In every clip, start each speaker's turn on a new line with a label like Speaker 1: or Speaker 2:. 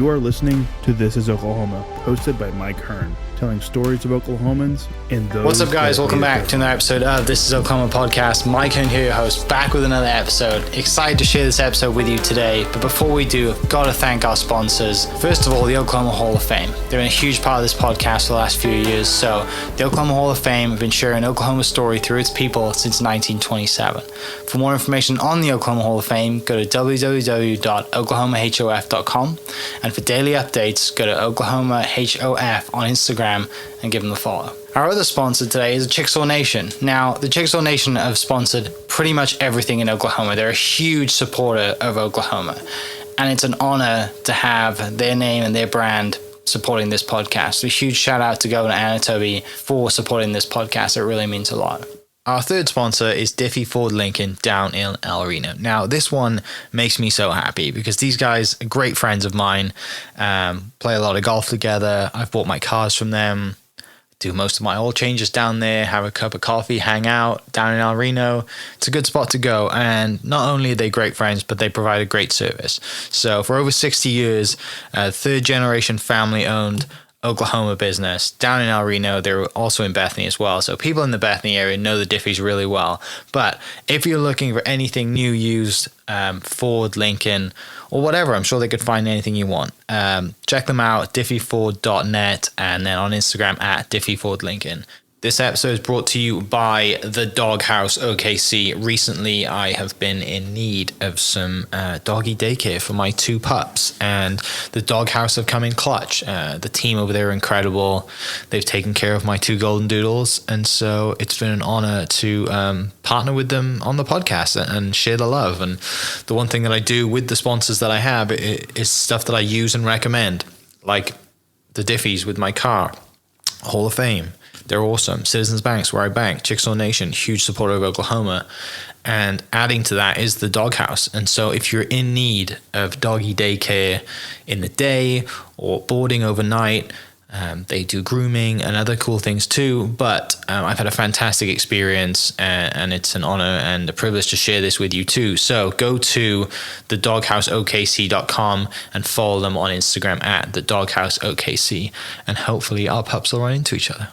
Speaker 1: You are listening to This is Oklahoma, hosted by Mike Hearn, telling stories of Oklahomans and those.
Speaker 2: What's up, guys? Welcome back to another episode of This is Oklahoma podcast. Mike Hearn here, your host, back with another episode. Excited to share this episode with you today. But before we do, I've got to thank our sponsors. First of all, the Oklahoma Hall of Fame. They've been a huge part of this podcast for the last few years. So the Oklahoma Hall of Fame have been sharing Oklahoma's story through its people since 1927. For more information on the Oklahoma Hall of Fame, go to www.oklahomahof.com. And for daily updates, go to Oklahoma HOF on Instagram and give them a follow. Our other sponsor today is Chickasaw Nation. Now, the Chickasaw Nation have sponsored pretty much everything in Oklahoma. They're a huge supporter of Oklahoma. And it's an honor to have their name and their brand supporting this podcast. A huge shout out to Governor Anatobi for supporting this podcast. It really means a lot. Our third sponsor is Diffie Ford Lincoln down in El Reno. Now, this one makes me so happy because these guys are great friends of mine, play a lot of golf together. I've bought my cars from them, do most of my oil changes down there, have a cup of coffee, hang out down in El Reno. It's a good spot to go. And not only are they great friends, but they provide a great service. So for over 60 years, third generation family owned Oklahoma business down in El Reno. They're also in Bethany as well. So people in the Bethany area know the Diffies really well. But if you're looking for anything new, used, Ford, Lincoln, or whatever, I'm sure they could find anything you want. Check them out, diffieford.net, and then on Instagram at diffiefordlincoln. This episode is brought to you by the Doghouse OKC. Recently, I have been in need of some doggy daycare for my two pups, and the Doghouse have come in clutch. The team over there are incredible. They've taken care of my two golden doodles, and so it's been an honor to partner with them on the podcast and share the love. And the one thing that I do with the sponsors that I have is stuff that I use and recommend, like the Diffies with my car, Hall of Fame. They're awesome. Citizens Banks, where I bank. Chickasaw Nation, huge supporter of Oklahoma. And adding to that is the Doghouse. And so if you're in need of doggy daycare in the day or boarding overnight, they do grooming and other cool things too. But I've had a fantastic experience, and it's an honor and a privilege to share this with you too. So go to thedogHouseOKC.com and follow them on Instagram at thedogHouseOKC. And hopefully our pups will run into each other.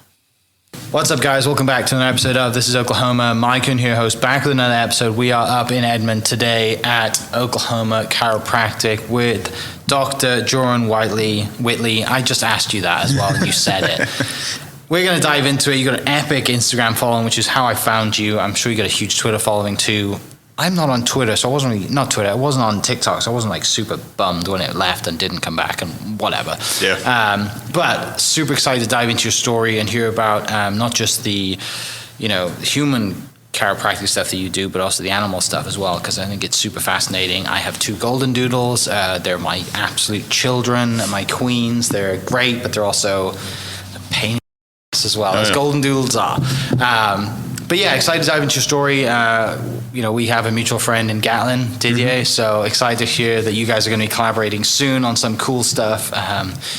Speaker 2: What's up, guys? Welcome back to another episode of This is Oklahoma. Mike Hearn here, host, back with another episode. We are up in Edmond today at Oklahoma Chiropractic with Dr. Joren Whitley. I just asked you that as well, and you said it. We're going to dive into it. You got an epic Instagram following, which is how I found you. I'm sure you got a huge Twitter following too. I'm not on Twitter, so I wasn't really, not Twitter, I wasn't on TikTok, so I wasn't like super bummed when it left and didn't come back and whatever.
Speaker 3: Yeah.
Speaker 2: But super excited to dive into your story and hear about not just the, human chiropractic stuff that you do, but also the animal stuff as well, because I think it's super fascinating. I have two golden doodles. They're my absolute children, my queens. They're great, but they're also a pain in the ass as well, as golden doodles are. But yeah, excited to dive into your story. We have a mutual friend in Gatlin, Didier, so excited to hear that you guys are going to be collaborating soon on some cool stuff.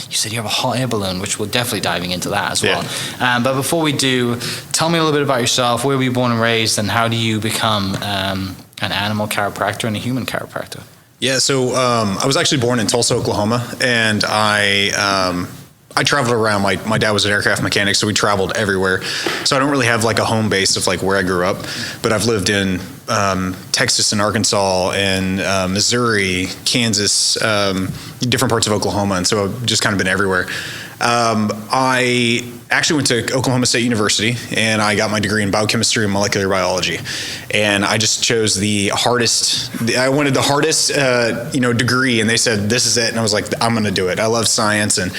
Speaker 2: You said you have a hot air balloon, which we're definitely diving into that as well. But before we do, tell me a little bit about yourself. Where were you born and raised, and how do you become an animal chiropractor and a human chiropractor?
Speaker 3: Yeah, so I was actually born in Tulsa, Oklahoma, and I traveled around. My dad was an aircraft mechanic, so we traveled everywhere. So I don't really have like a home base of like where I grew up, but I've lived in Texas and Arkansas and Missouri, Kansas, different parts of Oklahoma, and so I've just kind of been everywhere. I actually went to Oklahoma State University, and I got my degree in biochemistry and molecular biology. And I just chose I wanted the hardest, degree, and they said, this is it. And I was like, I'm going to do it. I love science. And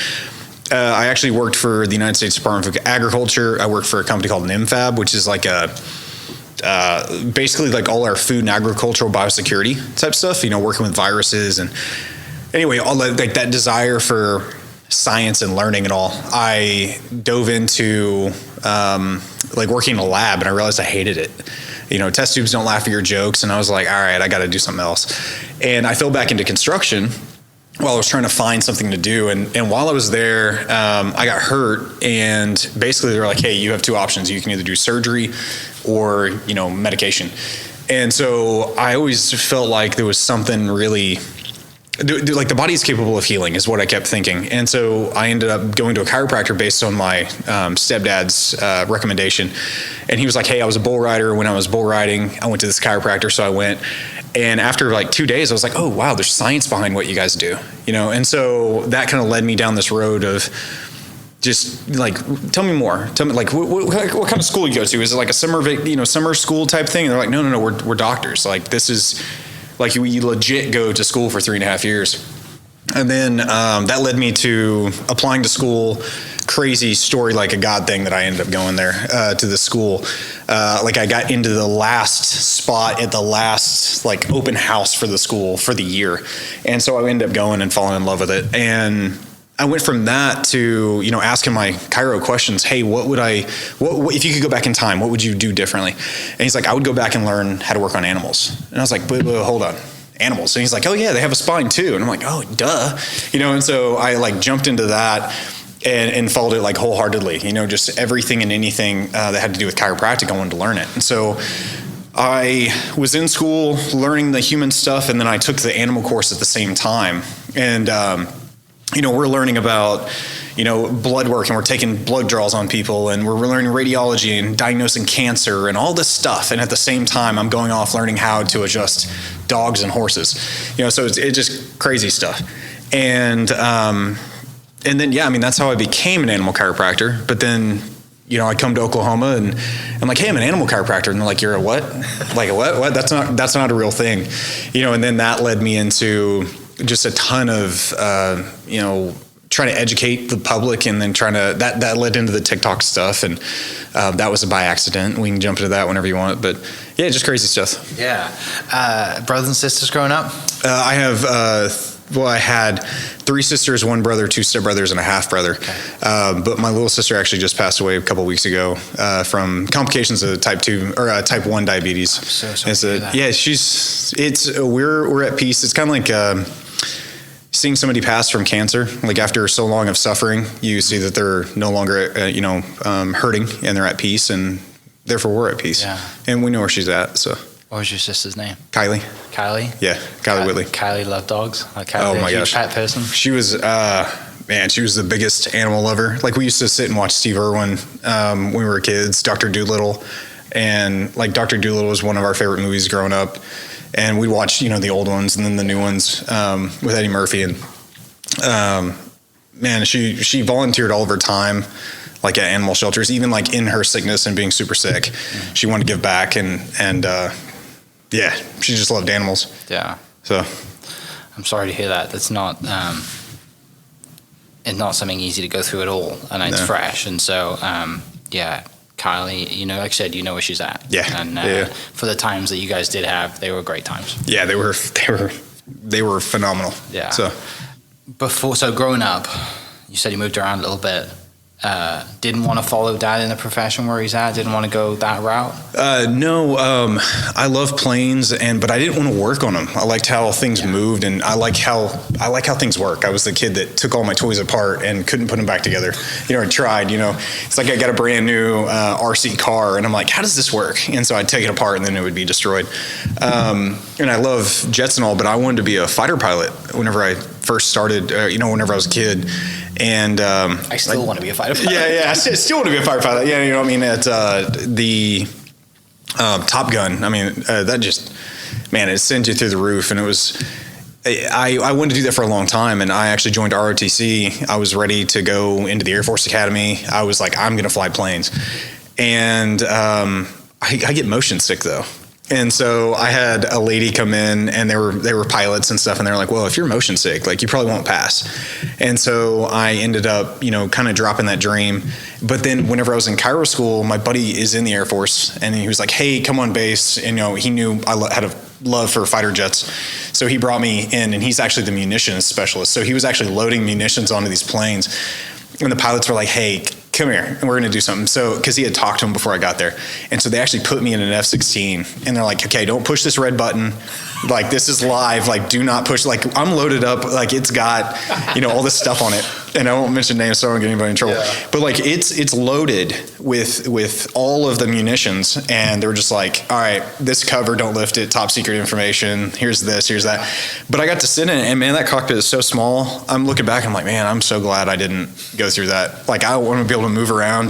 Speaker 3: I actually worked for the United States Department of Agriculture. I worked for a company called NIMFAB, which is like basically like all our food and agricultural biosecurity type stuff, working with viruses. And anyway, all like that desire for science and learning and all, I dove into working in a lab, and I realized I hated it. Test tubes don't laugh at your jokes. And I was like, all right, I got to do something else. And I fell back into construction while I was trying to find something to do. And while I was there, I got hurt, and basically they were like, hey, you have two options. You can either do surgery or, medication. And so I always felt like there was something really like the body is capable of healing is what I kept thinking. And so I ended up going to a chiropractor based on my stepdad's recommendation. And he was like, hey, I was a bull rider. When I was bull riding, I went to this chiropractor. So I went. And after like 2 days, I was like, oh, wow, there's science behind what you guys do. And so that kind of led me down this road of just like, tell me more. Tell me like, what kind of school you go to? Is it like a summer school type thing? And they're like, no, we're doctors. Like this is like you legit go to school for 3.5 years. And then that led me to applying to school. Crazy story, like a God thing that I ended up going there to the school. Like I got into the last spot at the last like open house for the school for the year. And so I ended up going and falling in love with it. And I went from that to, asking my chiro questions. Hey, what if you could go back in time, what would you do differently? And he's like, I would go back and learn how to work on animals. And I was like, but hold on. Animals. And he's like, oh yeah, they have a spine too. And I'm like, oh, duh. And so I like jumped into that and followed it like wholeheartedly, just everything and anything that had to do with chiropractic. I wanted to learn it. And so I was in school learning the human stuff. And then I took the animal course at the same time. And, we're learning about, blood work, and we're taking blood draws on people, and we're learning radiology and diagnosing cancer and all this stuff. And at the same time, I'm going off learning how to adjust dogs and horses, so it's just crazy stuff. And then, that's how I became an animal chiropractor. But then, I come to Oklahoma and I'm like, hey, I'm an animal chiropractor. And they're like, you're a what? Like a what? That's not a real thing. And then that led me into just a ton of, trying to educate the public, and then that led into the TikTok stuff. And that was by accident. We can jump into that whenever you want. But yeah, just crazy stuff.
Speaker 2: Yeah. Brothers and sisters growing up?
Speaker 3: I have, I had 3 sisters, 1 brother, 2 stepbrothers, and a half brother. Okay. But my little sister actually just passed away a couple weeks ago from complications of type 1 diabetes.
Speaker 2: I'm so sorry to hear that.
Speaker 3: Yeah, we're at peace. It's kind of like seeing somebody pass from cancer. Like after so long of suffering, you see that they're no longer, hurting, and they're at peace, and therefore we're at peace. Yeah. And we know where she's at. So.
Speaker 2: What was your sister's name?
Speaker 3: Kylie.
Speaker 2: Kylie?
Speaker 3: Yeah, Kylie Whitley.
Speaker 2: Kylie loved dogs? Like Kylie,
Speaker 3: oh my gosh.
Speaker 2: Pet person?
Speaker 3: She was, she was the biggest animal lover. Like we used to sit and watch Steve Irwin when we were kids, Dr. Dolittle. And like Dr. Dolittle was one of our favorite movies growing up. And we'd watch, the old ones and then the new ones with Eddie Murphy. And she volunteered all of her time, like at animal shelters, even like in her sickness and being super sick. Mm-hmm. She wanted to give back, and she just loved animals. Yeah. So
Speaker 2: I'm sorry to hear that. That's not it's not something easy to go through at all, and it's fresh. And so Kylie, like I said, where she's at. Yeah. And for the times that you guys did have, they were great times.
Speaker 3: Yeah, they were phenomenal.
Speaker 2: Yeah. So growing up, you said you moved around a little bit. Didn't want to follow dad in the profession where he's at? Didn't want to go that route?
Speaker 3: No. I love planes, but I didn't want to work on them. I liked how things moved, and I like how things work. I was the kid that took all my toys apart and couldn't put them back together. I tried. It's like I got a brand new RC car, and I'm like, how does this work? And so I'd take it apart, and then it would be destroyed. And I love jets and all, but I wanted to be a fighter pilot whenever I first started. Whenever I was a kid. And
Speaker 2: I still want to be a fighter pilot.
Speaker 3: Yeah, I still want to be a fighter pilot. Yeah, at the Top Gun. That just, it sends you through the roof. And it was, I wanted to do that for a long time. And I actually joined ROTC. I was ready to go into the Air Force Academy. I was like, I'm going to fly planes. And I get motion sick though. And so I had a lady come in, and they were pilots and stuff, and they're like, well, if you're motion sick, like you probably won't pass. And so I ended up, kind of dropping that dream. But then whenever I was in chiro school, my buddy is in the Air Force, and he was like, hey, come on base. And, he knew I had a love for fighter jets. So he brought me in, and he's actually the munitions specialist. So he was actually loading munitions onto these planes. And the pilots were like, hey, come here, and we're going to do something. So, because he had talked to him before I got there. And so they actually put me in an F-16, and they're like, okay, don't push this red button. Like, this is live. Like, do not push. Like, I'm loaded up. Like, it's got, all this stuff on it. and I won't mention names so I don't get anybody in trouble.
Speaker 2: Yeah.
Speaker 3: But like it's loaded with all of the munitions, and they were just like, all right, this cover, don't lift it, top secret information. Here's this, here's that. But I got to sit in it, and man, that cockpit is so small. I'm looking back, and I'm like, man, I'm so glad I didn't go through that. Like I want to be able to move around,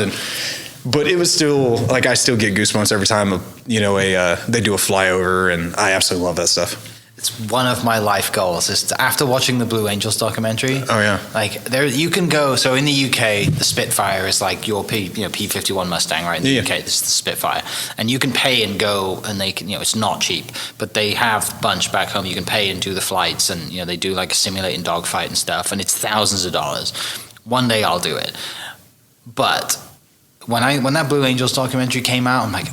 Speaker 3: but it was still like I still get goosebumps every time they do a flyover, and I absolutely love that stuff.
Speaker 2: It's one of my life goals is after watching the Blue Angels documentary.
Speaker 3: Oh yeah.
Speaker 2: Like there, you can go. So in the UK, the Spitfire is like your P51 Mustang, right? In the UK, this is the Spitfire, and you can pay and go, and they can, it's not cheap, but they have a bunch back home. You can pay and do the flights, and they do like a simulating dogfight and stuff, and it's thousands of dollars. One day I'll do it, but when that Blue Angels documentary came out, I'm like,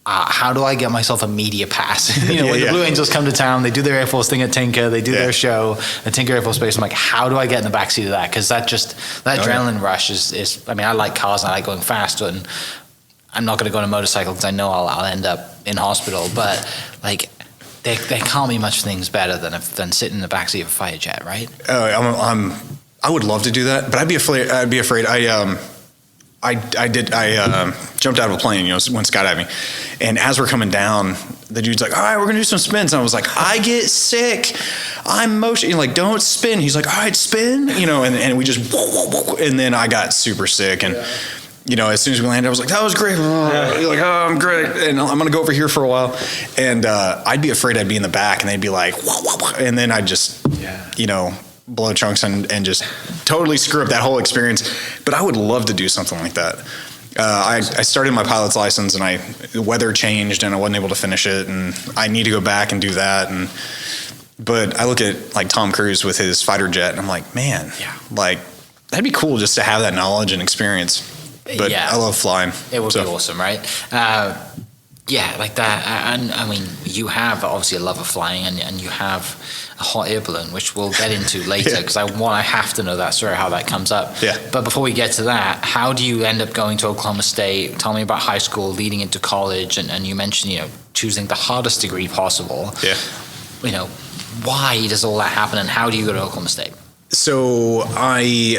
Speaker 2: how do I get myself a media pass? When the Blue Angels come to town, they do their Air Force thing at Tinker, they do their show at Tinker Air Force Base. I'm like, how do I get in the backseat of that? Because that adrenaline rush is. I mean, I like cars and I like going fast, and I'm not going to go on a motorcycle because I know I'll end up in hospital. But like, there can't be much things better than sitting in the backseat of a fighter jet, right?
Speaker 3: I would love to do that, but I'd be afraid. I jumped out of a plane, went skydiving, and as we're coming down, the dude's like, all right, we're gonna do some spins, and I was like, I get sick, I'm motion, like, don't spin. He's like, all right, spin, and we just, and then I got super sick, and as soon as we landed, I was like, that was great. Like, oh, I'm great, and I'm gonna go over here for a while, and I'd be afraid I'd be in the back, and they'd be like, and then I'd just, blow chunks and just totally screw up that whole experience. But I would love to do something like that. I started my pilot's license, and the weather changed, and I wasn't able to finish it, and I need to go back and do that. But I look at like Tom Cruise with his fighter jet, and I'm like, man, like that'd be cool just to have that knowledge and experience. But I love flying.
Speaker 2: It would be awesome, right? Like that. And I mean, you have obviously a love of flying, and you have a hot air balloon, which we'll get into later, because I have to know that story, how that comes up. Yeah. But before we get to that, how do you end up going to Oklahoma State? Tell me about high school, leading into college, and you mentioned, choosing the hardest degree possible. Yeah. Why does all that happen, and how do you go to Oklahoma State?
Speaker 3: So I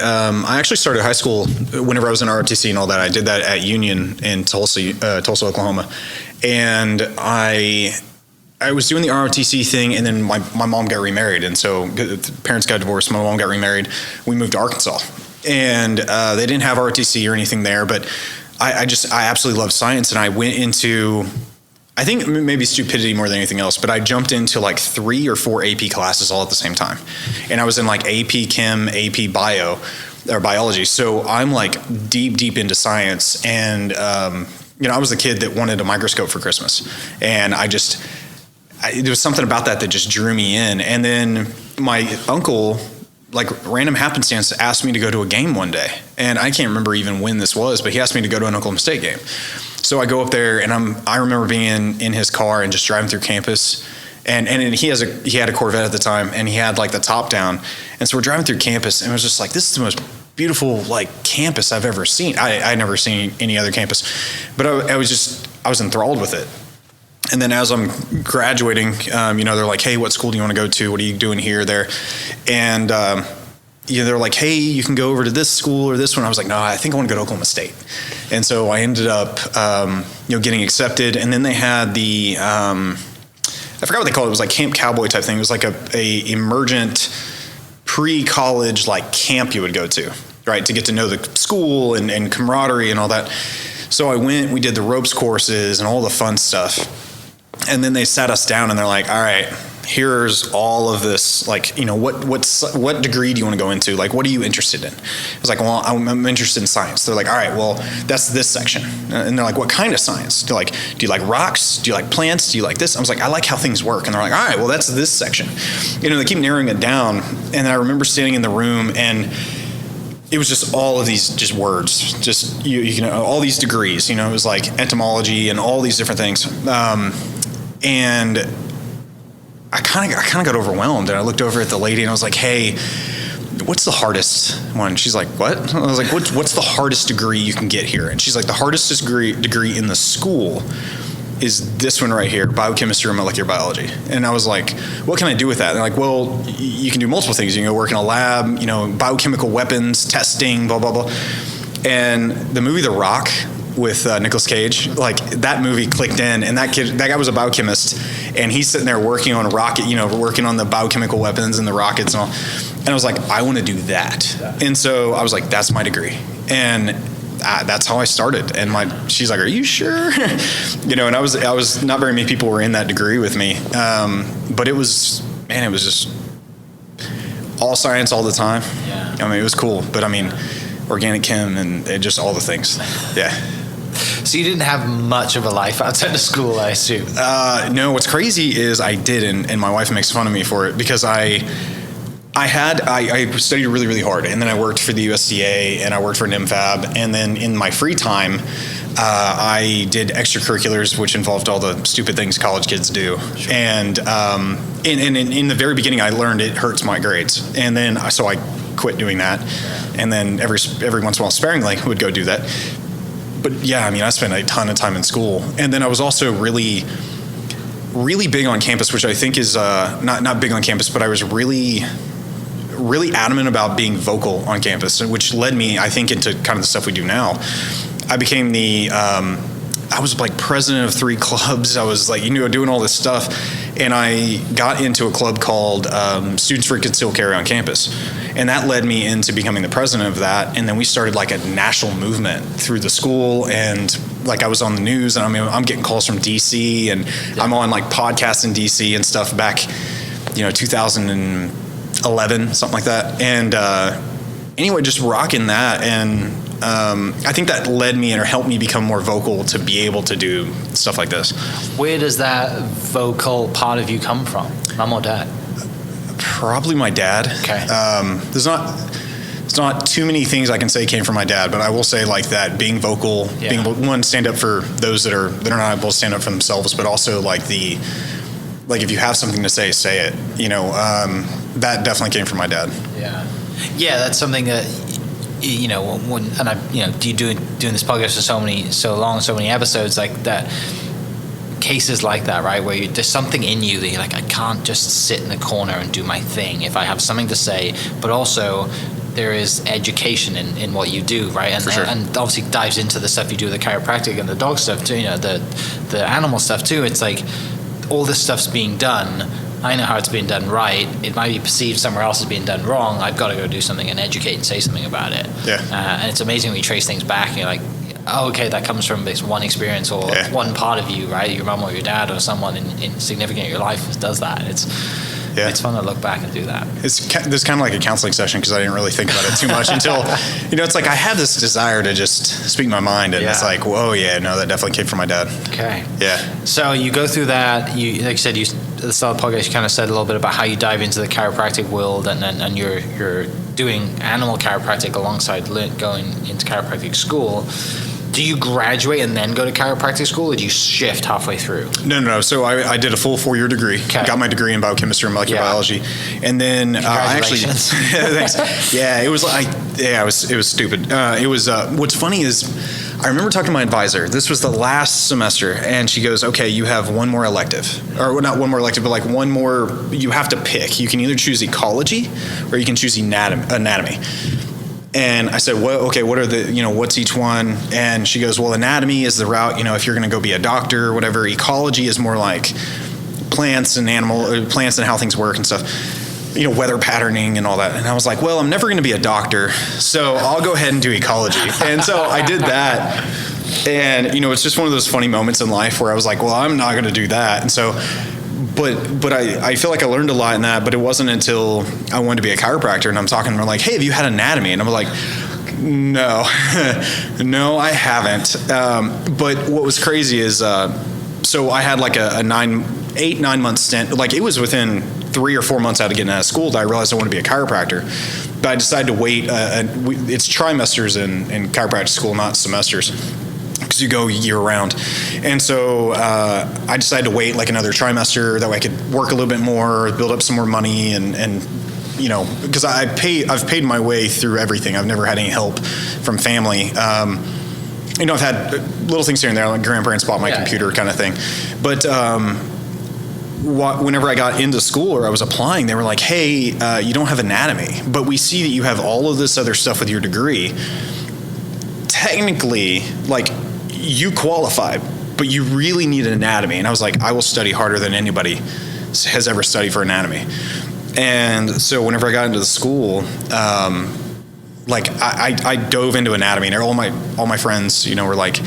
Speaker 3: actually started high school whenever I was in ROTC and all that. I did that at Union in Tulsa, Oklahoma, and I was doing the ROTC thing, and then my mom got remarried, and so parents got divorced. My mom got remarried. We moved to Arkansas, and they didn't have ROTC or anything there, but I absolutely loved science, and I went into, I think maybe stupidity more than anything else, but I jumped into like 3 or 4 AP classes all at the same time, and I was in like AP Chem, AP Bio, or Biology. So I'm like deep into science, and I was the kid that wanted a microscope for Christmas, and there was something about that just drew me in. And then my uncle, like random happenstance, asked me to go to a game one day, and I can't remember even when this was, but he asked me to go to an Oklahoma State game. So I go up there, and I remember being in his car and just driving through campus, and he had a Corvette at the time, and he had like the top down, and so we're driving through campus, and it was just like, this is the most beautiful like campus I've ever seen. I'd never seen any other campus, but I was enthralled with it. And then as I'm graduating, they're like, hey, what school do you want to go to? What are you doing here, there? And they're like, hey, you can go over to this school or this one. I was like, no, I think I want to go to Oklahoma State. And so I ended up, getting accepted. And then they had the, I forgot what they called it. It was like Camp Cowboy type thing. It was like a emergent pre-college like camp you would go to, right, to get to know the school and camaraderie and all that. So I went, we did the ropes courses and all the fun stuff. And then they sat us down, and they're like, all right, here's all of this, like, what degree do you want to go into? Like, what are you interested in? I was like, well, I'm interested in science. They're like, all right, well, that's this section. And they're like, what kind of science? Do you like rocks? Do you like plants? Do you like this? I was like, I like how things work. And they're like, all right, well, that's this section. They keep narrowing it down. And I remember standing in the room, and it was just all of these just words, just, all these degrees, it was like entomology and all these different things. And I kind of got overwhelmed, and I looked over at the lady, and I was like, hey, what's the hardest one? She's like, what? I was like, what's the hardest degree you can get here? And she's like, the hardest degree in the school is this one right here, biochemistry or molecular biology. And I was like, what can I do with that? And they're like, well, you can do multiple things. You can go work in a lab, biochemical weapons, testing, blah, blah, blah. And the movie The Rock with Nicolas Cage, like that movie clicked in, and that guy was a biochemist, and he's sitting there working on a rocket, working on the biochemical weapons and the rockets and all. And I was like, I want to do that. And so I was like, that's my degree. And that's how I started. And she's like, are you sure? And I was not very many people were in that degree with me. But it was just all science all the time. Yeah. I mean, it was cool, but I mean, organic chem and just all the things. Yeah.
Speaker 2: So you didn't have much of a life outside of school, I assume?
Speaker 3: No, what's crazy is I did, and my wife makes fun of me for it, because I studied really, really hard, and then I worked for the USDA, and I worked for NIMFAB, and then in my free time, I did extracurriculars, which involved all the stupid things college kids do. Sure. And in the very beginning, I learned it hurts my grades, and then so I quit doing that, and then every once in a while, sparingly, would go do that. But yeah, I mean, I spent a ton of time in school, and then I was also really, really big on campus, which I think is not big on campus, but I was really adamant about being vocal on campus, which led me, I think, into kind of the stuff we do now. I became I was like president of 3 clubs. I was like, doing all this stuff. And I got into a club called Students for Concealed Carry on Campus. And that led me into becoming the president of that. And then we started like a national movement through the school. And like I was on the news, and I'm getting calls from DC, and I'm on like podcasts in DC and stuff back, 2011, something like that. And anyway, just rocking that. And I think that led me or helped me become more vocal to be able to do stuff like this. Where
Speaker 2: does that vocal part of you come from? Mom or dad?
Speaker 3: Probably my dad.
Speaker 2: Okay.
Speaker 3: There's not too many things I can say came from my dad, but I will say like that being vocal, being able to, one, stand up for those that are not able to stand up for themselves, but also like if you have something to say it. That definitely came from my dad.
Speaker 2: Yeah, that's something that. Doing this podcast for so long, so many episodes like that, cases like that, right, where there's something in you that you're like, I can't just sit in the corner and do my thing if I have something to say, but also there is education in what you do, right, and,
Speaker 3: sure.
Speaker 2: and obviously dives into the stuff you do with the chiropractic and the dog stuff too, the animal stuff too. It's like all this stuff's being done. I know how it's being done right. It might be perceived somewhere else as being done wrong. I've got to go do something and educate and say something about it.
Speaker 3: Yeah.
Speaker 2: And it's amazing when you trace things back and you're like, oh, okay, that comes from this one experience or one part of you, right? Your mom or your dad or someone in significant in your life does that. It's fun to look back and do that.
Speaker 3: This is kind of like a counseling session because I didn't really think about it too much until, it's like I had this desire to just speak my mind, and it's like, whoa, yeah, no, that definitely came from my dad.
Speaker 2: Okay.
Speaker 3: Yeah.
Speaker 2: So you go through that. Like you said, at the start of the podcast, you kind of said a little bit about how you dive into the chiropractic world, and you're doing animal chiropractic alongside going into chiropractic school. Do you graduate and then go to chiropractic school, or do you shift halfway through?
Speaker 3: No. So I did a full 4-year degree. Okay. Got my degree in biochemistry and molecular biology, and then I actually. Thanks. Yeah, it was it was stupid. It was. What's funny is, I remember talking to my advisor. This was the last semester, and she goes, "Okay, you have one more elective, or not one more elective, but like one more. You have to pick. You can either choose ecology, or you can choose anatomy." And I said, well, okay, what are what's each one? And she goes, well, anatomy is the route, if you're going to go be a doctor or whatever. Ecology is more like plants and how things work and stuff, weather patterning and all that. And I was like, well, I'm never going to be a doctor, so I'll go ahead and do ecology. And so I did that. And, it's just one of those funny moments in life where I was like, well, I'm not going to do that. And so, But I feel like I learned a lot in that, but it wasn't until I wanted to be a chiropractor, and I'm talking to them like, hey, have you had anatomy? And I'm like, no, no, I haven't. But what was crazy is, so I had like a 9 month stint. Like it was within 3 or 4 months out of getting out of school that I realized I wanted to be a chiropractor. But I decided to wait. It's trimesters in chiropractic school, not semesters, because you go year round. And so I decided to wait like another trimester, that way I could work a little bit more, build up some more money, and because I've paid my way through everything. I've never had any help from family. I've had little things here and there, like grandparents bought my computer kind of thing. But whenever I got into school or I was applying, they were like, hey, you don't have anatomy, but we see that you have all of this other stuff with your degree. Technically, like, you qualify, but you really need an anatomy. And I was like, I will study harder than anybody has ever studied for anatomy. And so whenever I got into the school, like I dove into anatomy, and all my friends, were like,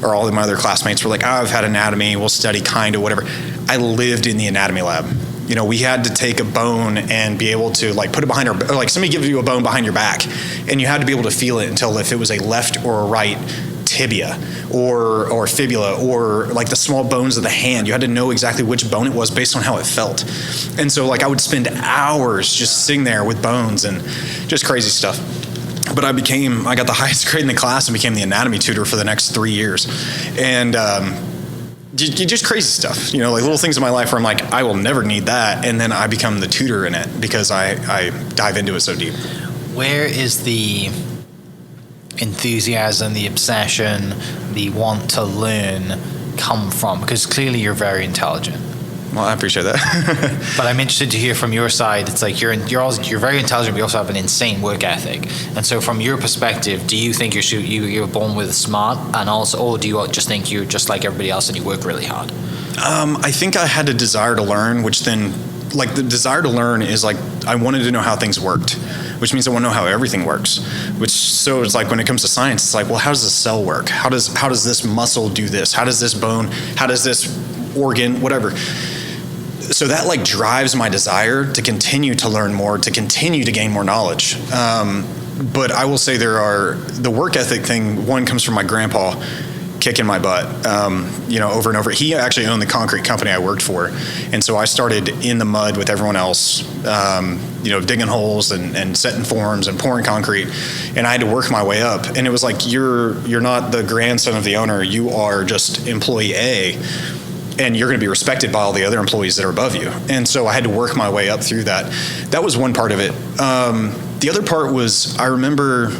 Speaker 3: or all of my other classmates were like, I've had anatomy, we'll study kind of whatever. I lived in the anatomy lab. We had to take a bone and be able to like put it behind or like somebody gives you a bone behind your back, and you had to be able to feel it and tell if it was a left or a right tibia or fibula or like the small bones of the hand. You had to know exactly which bone it was based on how it felt. And so like I would spend hours just sitting there with bones and just crazy stuff. But I got the highest grade in the class and became the anatomy tutor for the next 3 years. And just crazy stuff, like little things in my life where I'm like, I will never need that. And then I become the tutor in it because I dive into it so deep. Where
Speaker 2: is the enthusiasm, the obsession, the want to learn come from? Because clearly you're very intelligent.
Speaker 3: Well, I appreciate that.
Speaker 2: But I'm interested to hear from your side. It's like you're very intelligent, but you also have an insane work ethic. And so, from your perspective, do you think you're born with smart, and also, or do you just think you're just like everybody else and you work really hard?
Speaker 3: I think I had a desire to learn, which then, like, the desire to learn is like I wanted to know how things worked, which means I want to know how everything works. So it's like when it comes to science, it's like, well, how does this cell work? How does this muscle do this? How does this bone? How does this organ? Whatever. So that like drives my desire to continue to learn more, to continue to gain more knowledge. But I will say the work ethic thing, one comes from my grandpa kicking my butt, over and over. He actually owned the concrete company I worked for. And so I started in the mud with everyone else, digging holes and setting forms and pouring concrete. And I had to work my way up. And it was like, you're not the grandson of the owner. You are just employee A. And you're going to be respected by all the other employees that are above you. And so I had to work my way up through that. That was one part of it. The other part was, I remember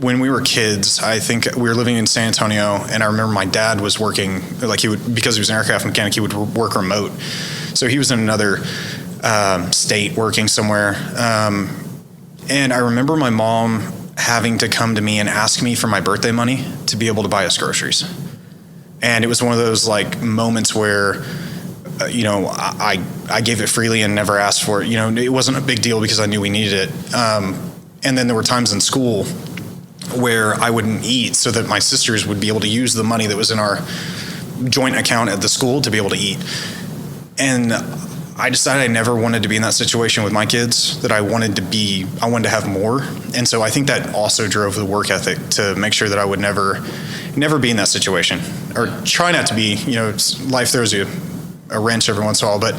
Speaker 3: when we were kids, I think we were living in San Antonio, and I remember my dad was working, like because he was an aircraft mechanic, he would work remote. So he was in another state working somewhere. And I remember my mom having to come to me and ask me for my birthday money to be able to buy us groceries. And it was one of those like moments where, I gave it freely and never asked for it. It wasn't a big deal because I knew we needed it. And then there were times in school where I wouldn't eat so that my sisters would be able to use the money that was in our joint account at the school to be able to eat. And I decided I never wanted to be in that situation with my kids, that I wanted to have more. And so I think that also drove the work ethic to make sure that I would never be in that situation, or try not to be. Life throws you a wrench every once in a while, but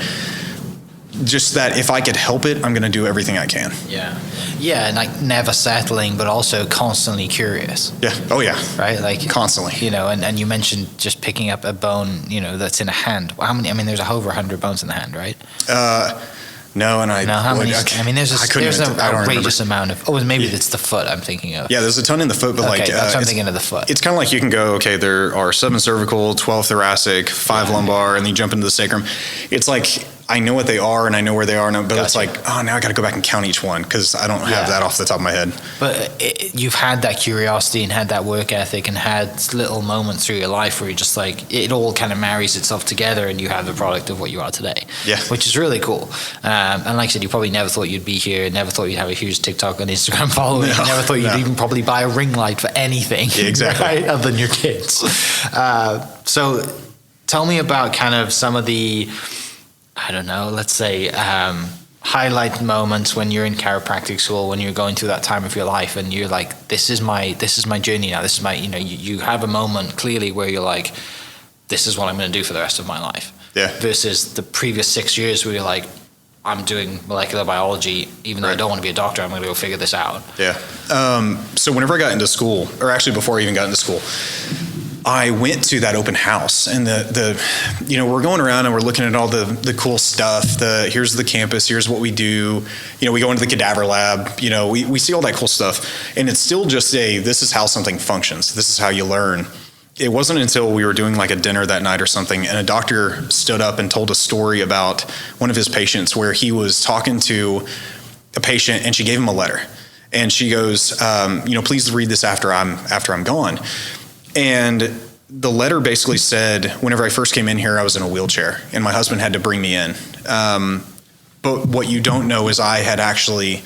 Speaker 3: just that if I could help it, I'm going to do everything I can.
Speaker 2: Yeah, and like never settling, but also constantly curious.
Speaker 3: Yeah. Oh yeah.
Speaker 2: Right. Like
Speaker 3: constantly.
Speaker 2: And you mentioned just picking up a bone, that's in a hand. How many? I mean, there's over 100 bones in the hand, right?
Speaker 3: No, and
Speaker 2: how many? I mean, there's an outrageous amount of. Oh, maybe it's the foot I'm thinking of.
Speaker 3: Yeah, there's a ton in the foot, but
Speaker 2: that's what I'm thinking of the foot.
Speaker 3: It's kind of like you can go, okay, there are 7 cervical, 12 thoracic, 5 lumbar, and then you jump into the sacrum. It's like I know what they are and I know where they are, but It's like, now I got to go back and count each one because I don't have that off the top of my head.
Speaker 2: But you've had that curiosity and had that work ethic and had little moments through your life where you just like it all kind of marries itself together and you have the product of what you are today.
Speaker 3: Yeah,
Speaker 2: which is really cool. And like I said, you probably never thought you'd be here, never thought you'd have a huge TikTok and Instagram following, never thought you'd even probably buy a ring light for anything,
Speaker 3: exactly,
Speaker 2: right, other than your kids. So tell me about kind of some of the, I don't know, let's say highlight moments when you're in chiropractic school, when you're going through that time of your life and you're like, this is my journey now, this is my, you have a moment clearly where you're like, this is what I'm going to do for the rest of my life.
Speaker 3: Yeah.
Speaker 2: Versus the previous 6 years where you're like, I'm doing molecular biology, even though I don't want to be a doctor, I'm going to go figure this out.
Speaker 3: Yeah. So whenever I got into school, or actually before I even got into school, I went to that open house, and we're going around and we're looking at all the cool stuff. Here's the campus, here's what we do. We go into the cadaver lab, we see all that cool stuff, and it's still just this is how something functions. This is how you learn. It wasn't until we were doing like a dinner that night or something, and a doctor stood up and told a story about one of his patients where he was talking to a patient, and she gave him a letter, and she goes, please read this after I'm gone. And the letter basically said, whenever I first came in here, I was in a wheelchair, and my husband had to bring me in. But what you don't know is I had actually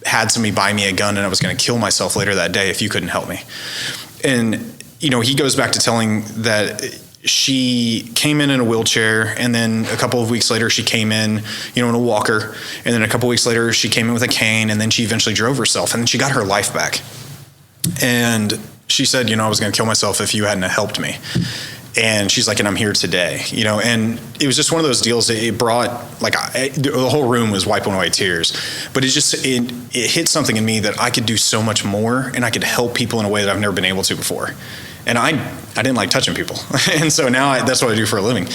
Speaker 3: had somebody buy me a gun, and I was going to kill myself later that day if you couldn't help me. And he goes back to telling that she came in a wheelchair, and then a couple of weeks later she came in, in a walker, and then a couple of weeks later she came in with a cane, and then she eventually drove herself, and then she got her life back. And she said, I was going to kill myself if you hadn't helped me. And she's like, and I'm here today, and it was just one of those deals that it brought, the whole room was wiping away tears, but it hit something in me that I could do so much more, and I could help people in a way that I've never been able to before. And I didn't like touching people. And so now that's what I do for a living.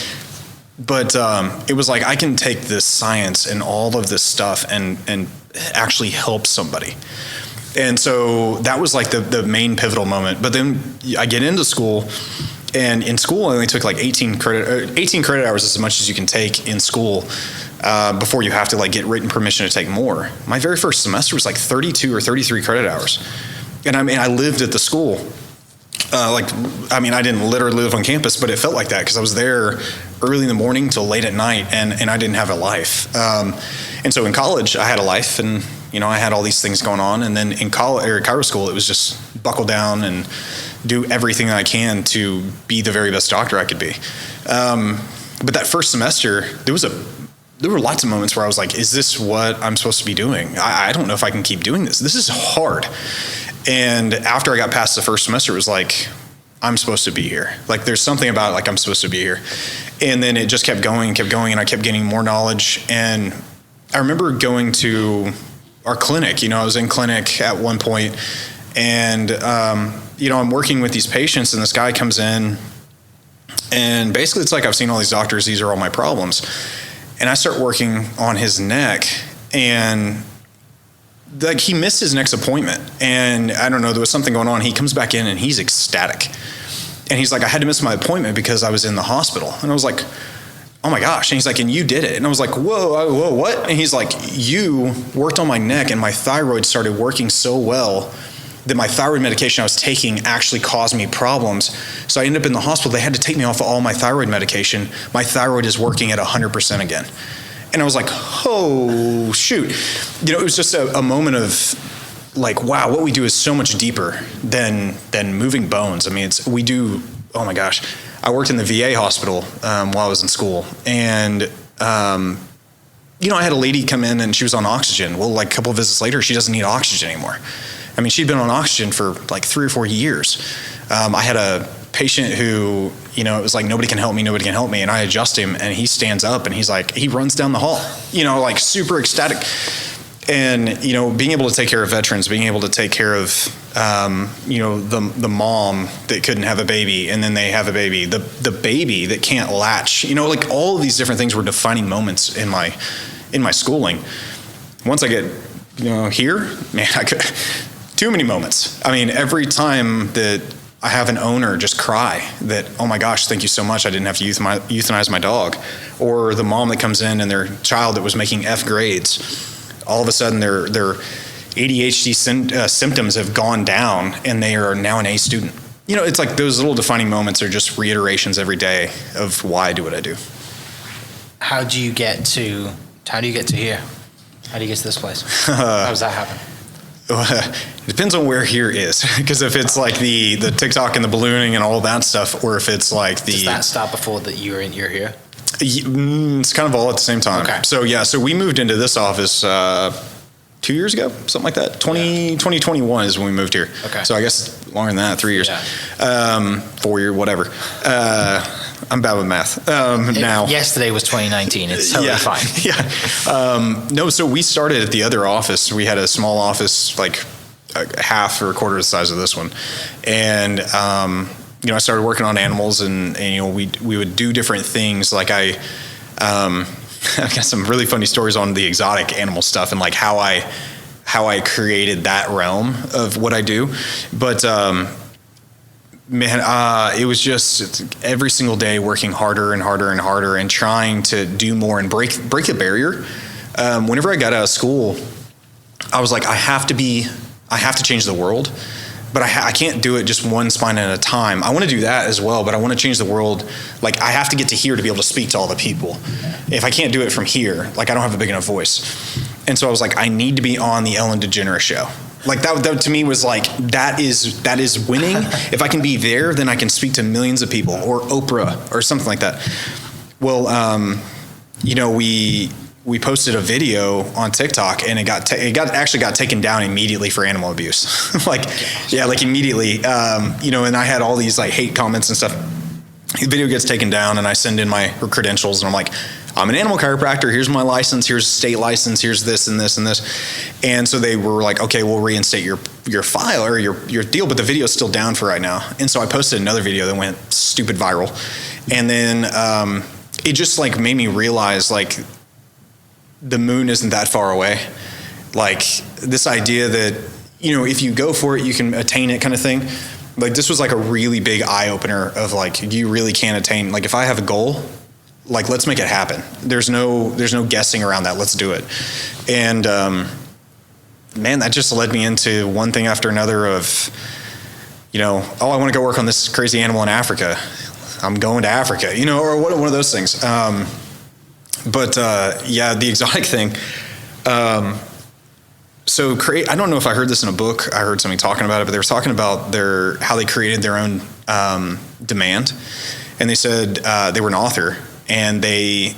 Speaker 3: But it was like, I can take this science and all of this stuff and actually help somebody. And so that was like the main pivotal moment. But then I get into school, and in school I only took like 18 credit hours is as much as you can take in school before you have to like get written permission to take more. My very first semester was like 32 or 33 credit hours. And I lived at the school. I didn't literally live on campus, but it felt like that because I was there early in the morning till late at night, and I didn't have a life. And so in college I had a life, and I had all these things going on. And then in college or Chiro school, it was just buckle down and do everything that I can to be the very best doctor I could be. But that first semester, there were lots of moments where I was like, is this what I'm supposed to be doing? I don't know if I can keep doing this. This is hard. And after I got past the first semester, it was like, I'm supposed to be here. Like, there's something about it, like I'm supposed to be here. And then it just kept going, and I kept getting more knowledge. And I remember going to our clinic. I was in clinic at one point, and I'm working with these patients, and this guy comes in, and basically it's like, I've seen all these doctors, these are all my problems. And I start working on his neck, and like he missed his next appointment, and I don't know, there was something going on. He comes back in and he's ecstatic, and he's like, I had to miss my appointment because I was in the hospital. And I was like, oh my gosh. And he's like, and you did it. And I was like, whoa, what? And he's like, you worked on my neck, and my thyroid started working so well that my thyroid medication I was taking actually caused me problems. So I ended up in the hospital. They had to take me off of all my thyroid medication. My thyroid is working at 100% again. And I was like, oh, shoot. It was just a moment of like, wow, what we do is so much deeper than moving bones. I mean, oh my gosh. I worked in the VA hospital while I was in school. And, I had a lady come in and she was on oxygen. Well, like a couple of visits later, she doesn't need oxygen anymore. I mean, she'd been on oxygen for like 3 or 4 years. I had a patient who, it was like, nobody can help me. And I adjust him, and he stands up, and he's like, he runs down the hall, like super ecstatic. And, being able to take care of veterans, being able to take care of, the mom that couldn't have a baby, and then they have a baby, the baby that can't latch, like all of these different things were defining moments in my schooling. Once I get, here, man, too many moments. I mean, every time that I have an owner just cry that, oh my gosh, thank you so much, I didn't have to euthanize my dog. Or the mom that comes in and their child that was making F grades, all of a sudden their ADHD symptoms have gone down, and they are now an A student. It's like those little defining moments are just reiterations every day of why I do what I do.
Speaker 2: How do you get to here? How do you get to this place? How does that happen?
Speaker 3: It depends on where here is, because if it's like the TikTok and the ballooning and all that stuff, or if it's like
Speaker 2: Does that start before that you're here?
Speaker 3: It's kind of all at the same time.
Speaker 2: Okay.
Speaker 3: So we moved into this office 2 years ago, something like that. 2021 is when we moved here.
Speaker 2: Okay.
Speaker 3: So I guess longer than that, 3 years.
Speaker 2: Yeah.
Speaker 3: 4 year, whatever. I'm bad with math now.
Speaker 2: Yesterday was 2019. It's totally fine.
Speaker 3: Yeah. No, so we started at the other office. We had a small office, like half or a quarter the size of this one. And I started working on animals, and we would do different things. Like I've got some really funny stories on the exotic animal stuff and like how I created that realm of what I do. But it was just every single day working harder and harder and harder and trying to do more and break the barrier. Whenever I got out of school, I was like, I have to change the world, but I can't do it just one spine at a time. I want to do that as well, but I want to change the world. Like I have to get to here to be able to speak to all the people. If I can't do it from here, like I don't have a big enough voice. And so I was like, I need to be on the Ellen DeGeneres show. Like that to me was like, that is winning. If I can be there, then I can speak to millions of people, or Oprah or something like that. Well, we posted a video on TikTok, and it actually got taken down immediately for animal abuse. like immediately. And I had all these like hate comments and stuff. The video gets taken down, and I send in my credentials, and I'm like, I'm an animal chiropractor. Here's my license. Here's state license. Here's this and this and this. And so they were like, okay, we'll reinstate your file or your deal, but the video's still down for right now. And so I posted another video that went stupid viral. And then it just like made me realize like the moon isn't that far away. Like this idea that, if you go for it, you can attain it kind of thing. Like this was like a really big eye opener of like, you really can attain. Like if I have a goal, like, let's make it happen. There's no guessing around that. Let's do it. And, man, that just led me into one thing after another of, I want to go work on this crazy animal in Africa. I'm going to Africa, or one of those things. But the exotic thing. I don't know if I heard this in a book. I heard somebody talking about it, but they were talking about how they created their own demand. And they said they were an author. And they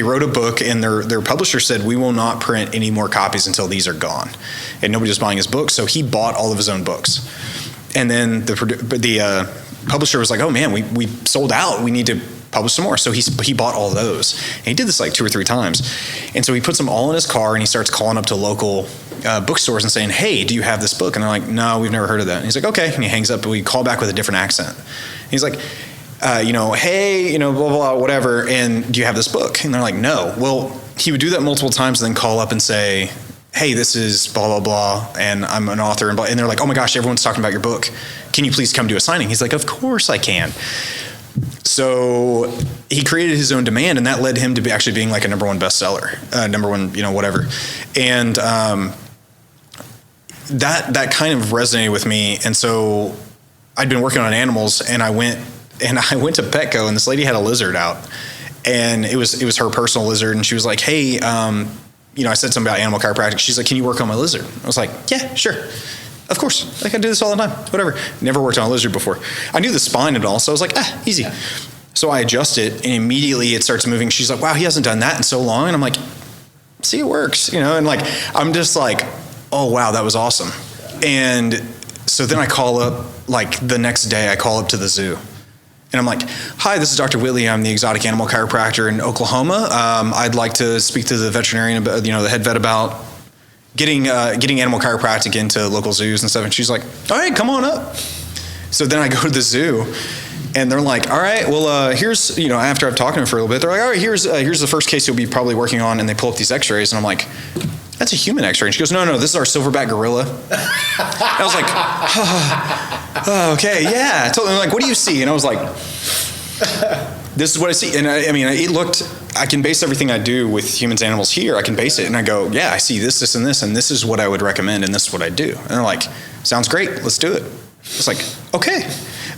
Speaker 3: wrote a book, and their publisher said, we will not print any more copies until these are gone. And nobody was buying his books, so he bought all of his own books. And then the publisher was like, oh man, we sold out. We need to publish some more. So he bought all those. And he did this like 2 or 3 times. And so he puts them all in his car, and he starts calling up to local bookstores and saying, hey, do you have this book? And they're like, no, we've never heard of that. And he's like, okay. And he hangs up, but we call back with a different accent. And he's like, hey, blah, blah, blah, whatever, and do you have this book? And they're like, no. Well, he would do that multiple times and then call up and say, hey, this is blah, blah, blah, and I'm an author, and they're like, oh my gosh, everyone's talking about your book. Can you please come do a signing? He's like, of course I can. So he created his own demand, and that led him to actually being like a #1 bestseller, number one, whatever. And that kind of resonated with me. And so I'd been working on animals, and I went to Petco, and this lady had a lizard out, and it was her personal lizard. And she was like, hey, I said something about animal chiropractic. She's like, can you work on my lizard? I was like, yeah, sure. Of course. I can do this all the time. Whatever. Never worked on a lizard before. I knew the spine and all, so I was like, easy. Yeah. So I adjust it, and immediately it starts moving. She's like, wow, he hasn't done that in so long. And I'm like, see, it works, and like, I'm just like, oh, wow, that was awesome. And so then I call up, like the next day, I call up to the zoo. And I'm like, hi, this is Dr. Whitley. I'm the exotic animal chiropractor in Oklahoma. I'd like to speak to the veterinarian, about, the head vet about getting animal chiropractic into local zoos and stuff. And she's like, all right, come on up. So then I go to the zoo, and they're like, all right, well, here's, after I've talked to them for a little bit, they're like, all right, here's the first case you'll be probably working on. And they pull up these x-rays, and I'm like, that's a human x-ray. And she goes, no, this is our silverback gorilla. And I was like, oh, okay, yeah. Totally. Like, what do you see? And I was like, this is what I see. And I can base everything I do with humans, animals here. I can base it. And I go, yeah, I see this, and this, and this is what I would recommend, and this is what I do. And they're like, sounds great. Let's do it. It's like, okay,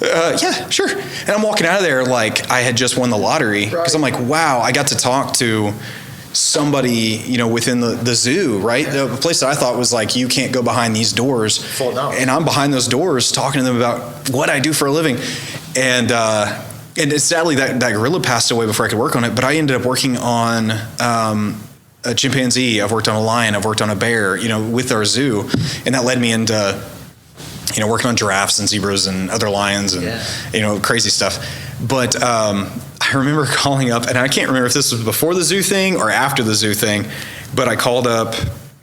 Speaker 3: yeah, sure. And I'm walking out of there like I had just won the lottery, because I'm like, wow, I got to talk to somebody, within the zoo, right? The place that I thought was like, you can't go behind these doors. And I'm behind those doors talking to them about what I do for a living. And sadly that gorilla passed away before I could work on it, but I ended up working on a chimpanzee. I've worked on a lion. I've worked on a bear, with our zoo. And that led me into, working on giraffes and zebras and other lions and, crazy stuff. But I remember calling up, and I can't remember if this was before the zoo thing or after the zoo thing, but I called up,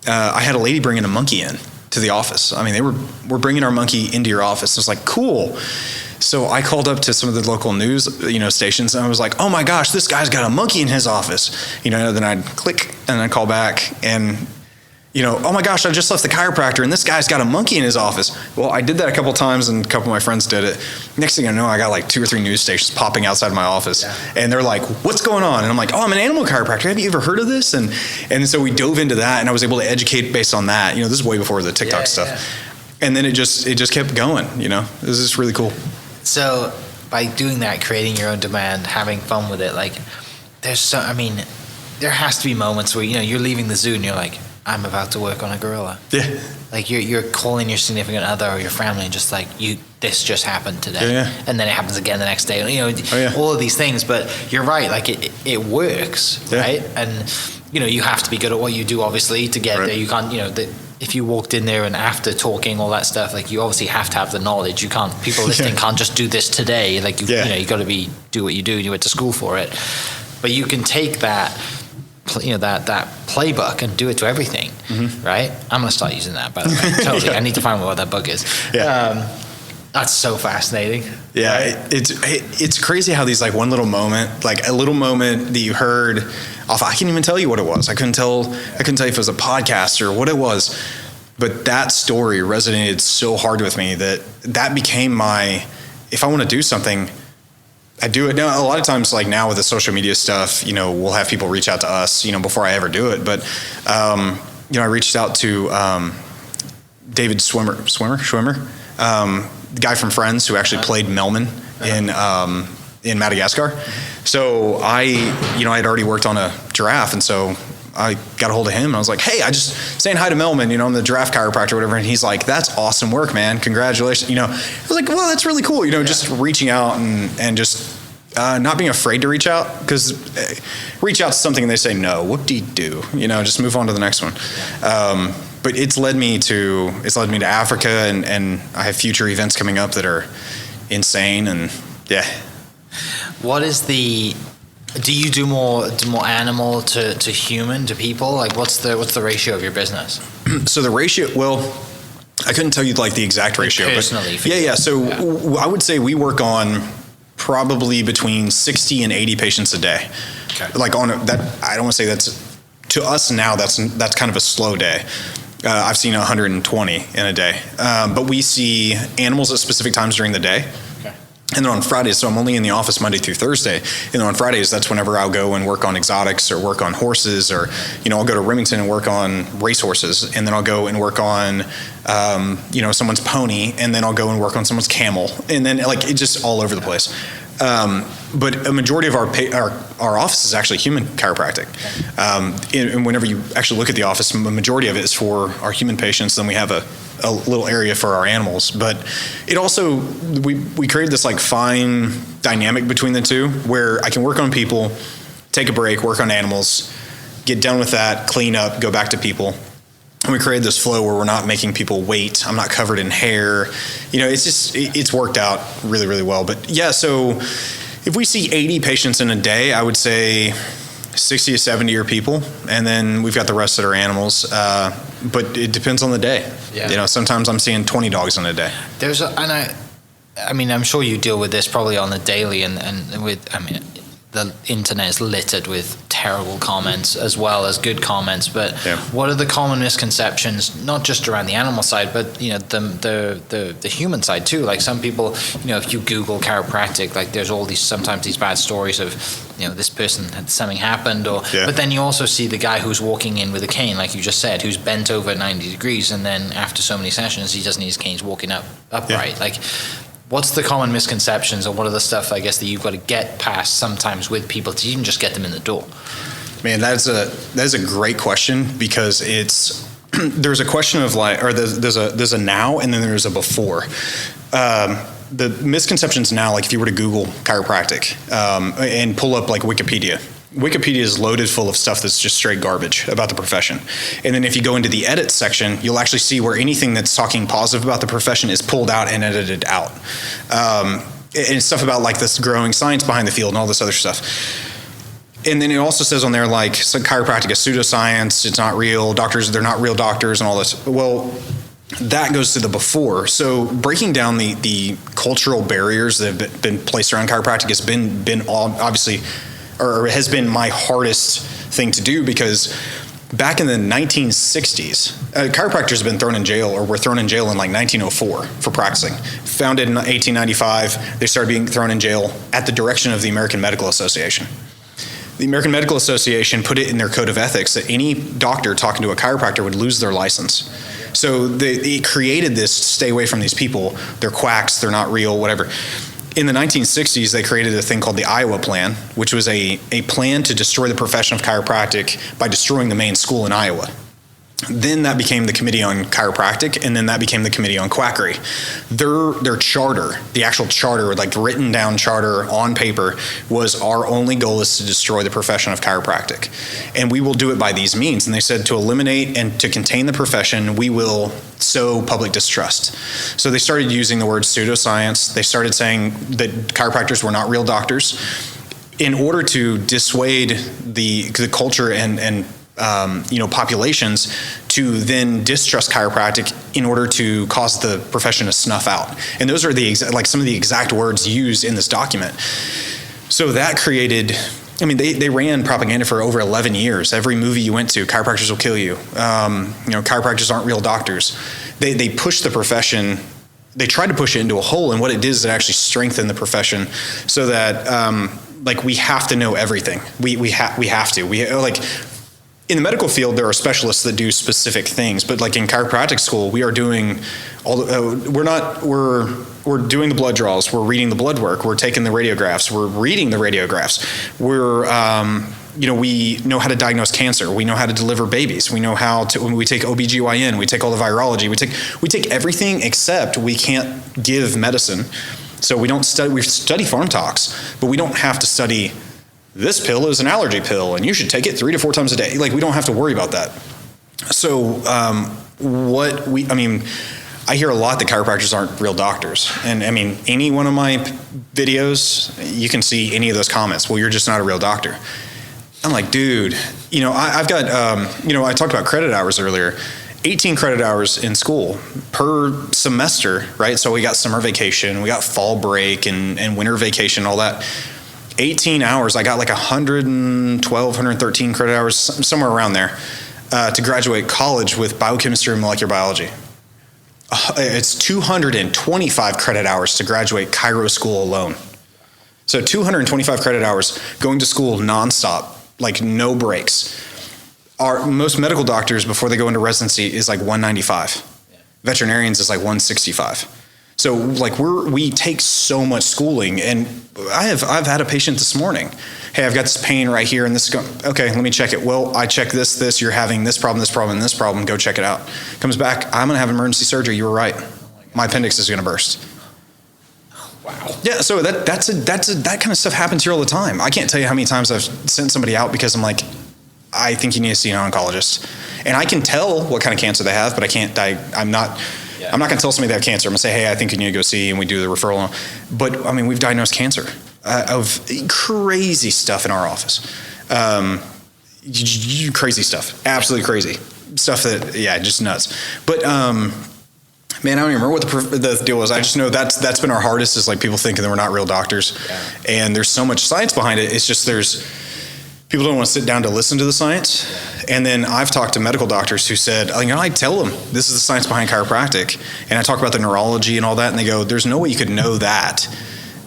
Speaker 3: I had a lady bringing a monkey in to the office. I mean, we're bringing our monkey into your office. It's like, cool. So I called up to some of the local news, stations, and I was like, oh my gosh, this guy's got a monkey in his office. Then I'd click and I'd call back and, oh my gosh, I just left the chiropractor and this guy's got a monkey in his office. Well, I did that a couple times and a couple of my friends did it. Next thing I know, I got like 2 or 3 news stations popping outside my office. And they're like, what's going on? And I'm like, oh, I'm an animal chiropractor. Have you ever heard of this? And so we dove into that and I was able to educate based on that. This is way before the TikTok stuff. Yeah. And then it just kept going, It was just really cool.
Speaker 2: So by doing that, creating your own demand, having fun with it, like there has to be moments where, you're leaving the zoo and you're like, I'm about to work on a gorilla. Yeah. Like you're calling your significant other or your family and just like, this just happened today. Yeah. And then it happens again the next day. All of these things. But you're right. Like it works, right? And, you have to be good at what you do, obviously, to get there. You can't, if you walked in there and after talking all that stuff, like you obviously have to have the knowledge. You can't, people listening can't just do this today. Like you got to do what you do and you went to school for it. But you can take that, that playbook and do it to everything, right? I'm going to start using that, by the way. Totally. I need to find out what that book is. Yeah. That's so fascinating.
Speaker 3: Yeah. Right? It's crazy how these, like one little moment, like a little moment that you heard off, I can't even tell you what it was. I couldn't tell if it was a podcast or what it was, but that story resonated so hard with me that became if I want to do something, I do it now. A lot of times, like now with the social media stuff, we'll have people reach out to us, before I ever do it. But, I reached out to David Schwimmer, the guy from Friends who actually played Melman in Madagascar. So I'd already worked on a giraffe, and so I got a hold of him and I was like, hey, I just saying hi to Melman, I'm the giraffe chiropractor or whatever. And he's like, that's awesome work, man. Congratulations. I was like, well, that's really cool. Just reaching out and just not being afraid to reach out, because reach out to something and they say no, whoop-de-doo, just move on to the next one. But it's led me to Africa, and I have future events coming up that are insane. And yeah.
Speaker 2: What is do you do more animal to human, to people? Like what's the ratio of your business?
Speaker 3: So the ratio, well, I couldn't tell you like the exact ratio.
Speaker 2: Personally.
Speaker 3: But yeah. So I would say we work on probably between 60 and 80 patients a day. Okay. Like that, I don't want to say that's, to us now, that's kind of a slow day. I've seen 120 in a day. But we see animals at specific times during the day. And then on Fridays, so I'm only in the office Monday through Thursday. And then on Fridays, that's whenever I'll go and work on exotics or work on horses, or, I'll go to Remington and work on racehorses. And then I'll go and work on, someone's pony. And then I'll go and work on someone's camel. And then it's just all over the place. But a majority of our office is actually human chiropractic. And whenever you actually look at the office, a majority of it is for our human patients. Then we have a little area for our animals. But it also, we created this like fine dynamic between the two, where I can work on people, take a break, work on animals, get done with that, clean up, go back to people. And we created this flow where we're not making people wait. I'm not covered in hair. It's worked out really, really well. But yeah, so if we see 80 patients in a day, I would say 60 to 70 are people. And then we've got the rest that are animals. But it depends on the day. Yeah. Sometimes I'm seeing 20 dogs in a day.
Speaker 2: I'm sure you deal with this probably on the daily, and the internet is littered with terrible comments as well as good comments. But what are the common misconceptions, not just around the animal side, but the human side too? Like some people, if you Google chiropractic, like there's sometimes these bad stories of, this person had something happened, but then you also see the guy who's walking in with a cane, like you just said, who's bent over 90 degrees, and then after so many sessions, he doesn't need his canes walking upright. Yeah. Like, what's the common misconceptions, or what are the stuff, I guess, that you've got to get past sometimes with people to even just get them in the door?
Speaker 3: Man, that is a great question, because there's a question of there's a now and then there's a before. The misconceptions now, like if you were to Google chiropractic and pull up like Wikipedia is loaded full of stuff that's just straight garbage about the profession. And then if you go into the edit section, you'll actually see where anything that's talking positive about the profession is pulled out and edited out. And stuff about like this growing science behind the field and all this other stuff. And then it also says on there, like, so chiropractic is pseudoscience, it's not real, doctors, they're not real doctors and all this. Well, that goes to the before. So breaking down the cultural barriers that have been placed around chiropractic has been obviously, or has been my hardest thing to do, because back in the 1960s, chiropractors have been thrown in jail, or were thrown in jail in like 1904 for practicing. Founded in 1895, they started being thrown in jail at the direction of the American Medical Association. The American Medical Association put it in their code of ethics that any doctor talking to a chiropractor would lose their license. So it created this, stay away from these people. They're quacks, they're not real, whatever. In the 1960s, they created a thing called the Iowa Plan, which was a plan to destroy the profession of chiropractic by destroying the main school in Iowa. Then that became the Committee on Chiropractic, and then that became the Committee on Quackery. Their charter, the actual charter, like written down charter on paper, was our only goal is to destroy the profession of chiropractic. And we will do it by these means. And they said to eliminate and to contain the profession, we will sow public distrust. So they started using the word pseudoscience. They started saying that chiropractors were not real doctors. In order to dissuade the culture and populations to then distrust chiropractic in order to cause the profession to snuff out. And those are some of the exact words used in this document. So that created, they ran propaganda for over 11 years. Every movie you went to, chiropractors will kill you. Chiropractors aren't real doctors. They pushed the profession. They tried to push it into a hole, and what it did is it actually strengthened the profession so that we have to know everything. We have to. In the medical field, there are specialists that do specific things, but like in chiropractic school, we are doing we're doing the blood draws, we're reading the blood work, we're taking the radiographs, we're reading the radiographs, we know how to diagnose cancer, we know how to deliver babies, we know how to, when we take OBGYN, we take all the virology, we take everything except we can't give medicine. So we study farm tox, but we don't have to study this pill is an allergy pill and you should take it 3 to 4 times a day. We don't have to worry about that. So I hear a lot that chiropractors aren't real doctors. And any one of my videos, you can see any of those comments. Well, you're just not a real doctor. I'm like, dude, I've got, I talked about credit hours earlier. 18 credit hours in school per semester, right? So we got summer vacation, we got fall break and winter vacation, all that. 18 hours, I got like 112, 113 credit hours, somewhere around there, to graduate college with biochemistry and molecular biology. It's 225 credit hours to graduate chiro school alone. So 225 credit hours going to school nonstop, like no breaks. Most medical doctors, before they go into residency, is like 195. Yeah. Veterinarians is like 165. So we take so much schooling, and I've had a patient this morning. Hey, I've got this pain right here, and this is okay, let me check it. Well, I checked this, you're having this problem, and this problem, go check it out. Comes back, I'm gonna have emergency surgery, you were right. My appendix is gonna burst. Wow. Yeah, so that kind of stuff happens here all the time. I can't tell you how many times I've sent somebody out because I'm like, I think you need to see an oncologist. And I can tell what kind of cancer they have, but I'm not going to tell somebody they have cancer. I'm going to say, hey, I think you need to go see, and we do the referral. But, we've diagnosed cancer of crazy stuff in our office. Crazy stuff. Absolutely crazy. Stuff that, just nuts. But, man, I don't even remember what the deal was. I just know that's been our hardest, is like people thinking that we're not real doctors. Yeah. And there's so much science behind it. It's just people don't want to sit down to listen to the science. And then I've talked to medical doctors who said, I tell them this is the science behind chiropractic. And I talk about the neurology and all that. And they go, there's no way you could know that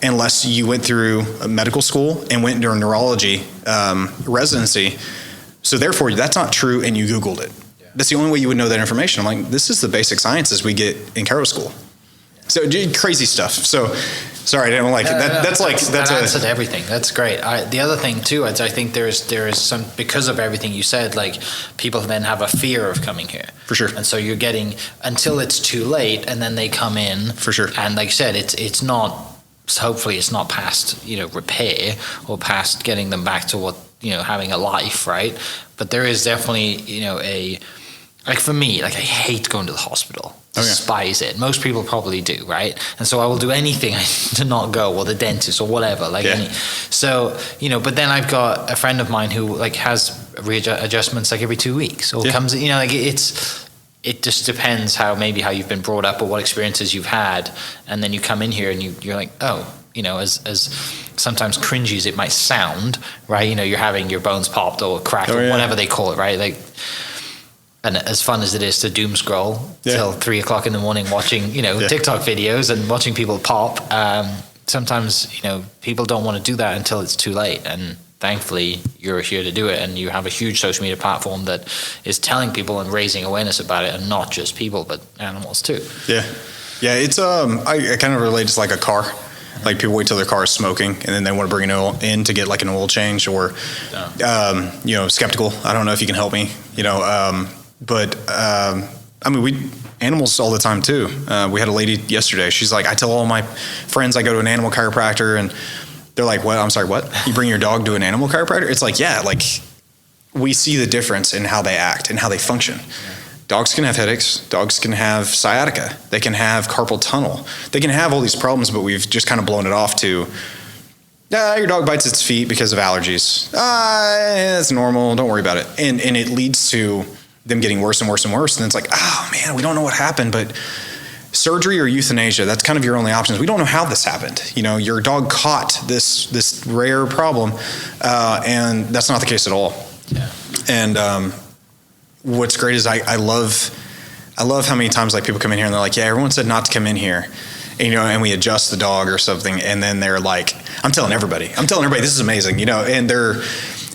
Speaker 3: unless you went through a medical school and went into a neurology residency. So therefore, that's not true. And you Googled it. Yeah. That's the only way you would know that information. I'm like, this is the basic sciences we get in chiro school. So crazy stuff. So sorry, I didn't like it. That's
Speaker 2: answered everything. That's great. The other thing too, I think there is some, because of everything you said, like people then have a fear of coming here.
Speaker 3: For sure.
Speaker 2: And so you're getting until it's too late, and then they come in.
Speaker 3: For sure.
Speaker 2: And like I said, it's not. Hopefully, it's not past repair or past getting them back to what having a life, right? But there is definitely for me, I hate going to the hospital. Despise it. Most people probably do, right? And so I will do anything to not go, or the dentist or whatever. But then I've got a friend of mine who has readjustments every 2 weeks, or comes, it just depends how you've been brought up or what experiences you've had, and then you come in here and you're like, oh, as sometimes cringy as it might sound, right? You're having your bones popped or cracked or whatever they call it, right? Like, and as fun as it is to doom scroll till 3 o'clock in the morning watching, TikTok videos and watching people pop, sometimes, people don't want to do that until it's too late. And thankfully you're here to do it, and you have a huge social media platform that is telling people and raising awareness about it, and not just people but animals too.
Speaker 3: It's I kind of relate to like a car. Like people wait till their car is smoking and then they want to bring it in to get like an oil change, or skeptical. I don't know if you can help me, we animals all the time too. We had a lady yesterday, she's like, I tell all my friends I go to an animal chiropractor, and they're like, what? I'm sorry, what? You bring your dog to an animal chiropractor? It's like, yeah, like we see the difference in how they act and how they function. Dogs can have headaches. Dogs can have sciatica. They can have carpal tunnel. They can have all these problems, but we've just kind of blown it off to, your dog bites its feet because of allergies. It's normal. Don't worry about it. And it leads to them getting worse and worse and worse. And it's like, oh man, we don't know what happened, but surgery or euthanasia, that's kind of your only options. We don't know how this happened. Your dog caught this rare problem, and that's not the case at all.
Speaker 2: Yeah.
Speaker 3: And what's great is I love how many times like people come in here and they're like, yeah, everyone said not to come in here, and we adjust the dog or something, and then they're like, I'm telling everybody this is amazing, and they're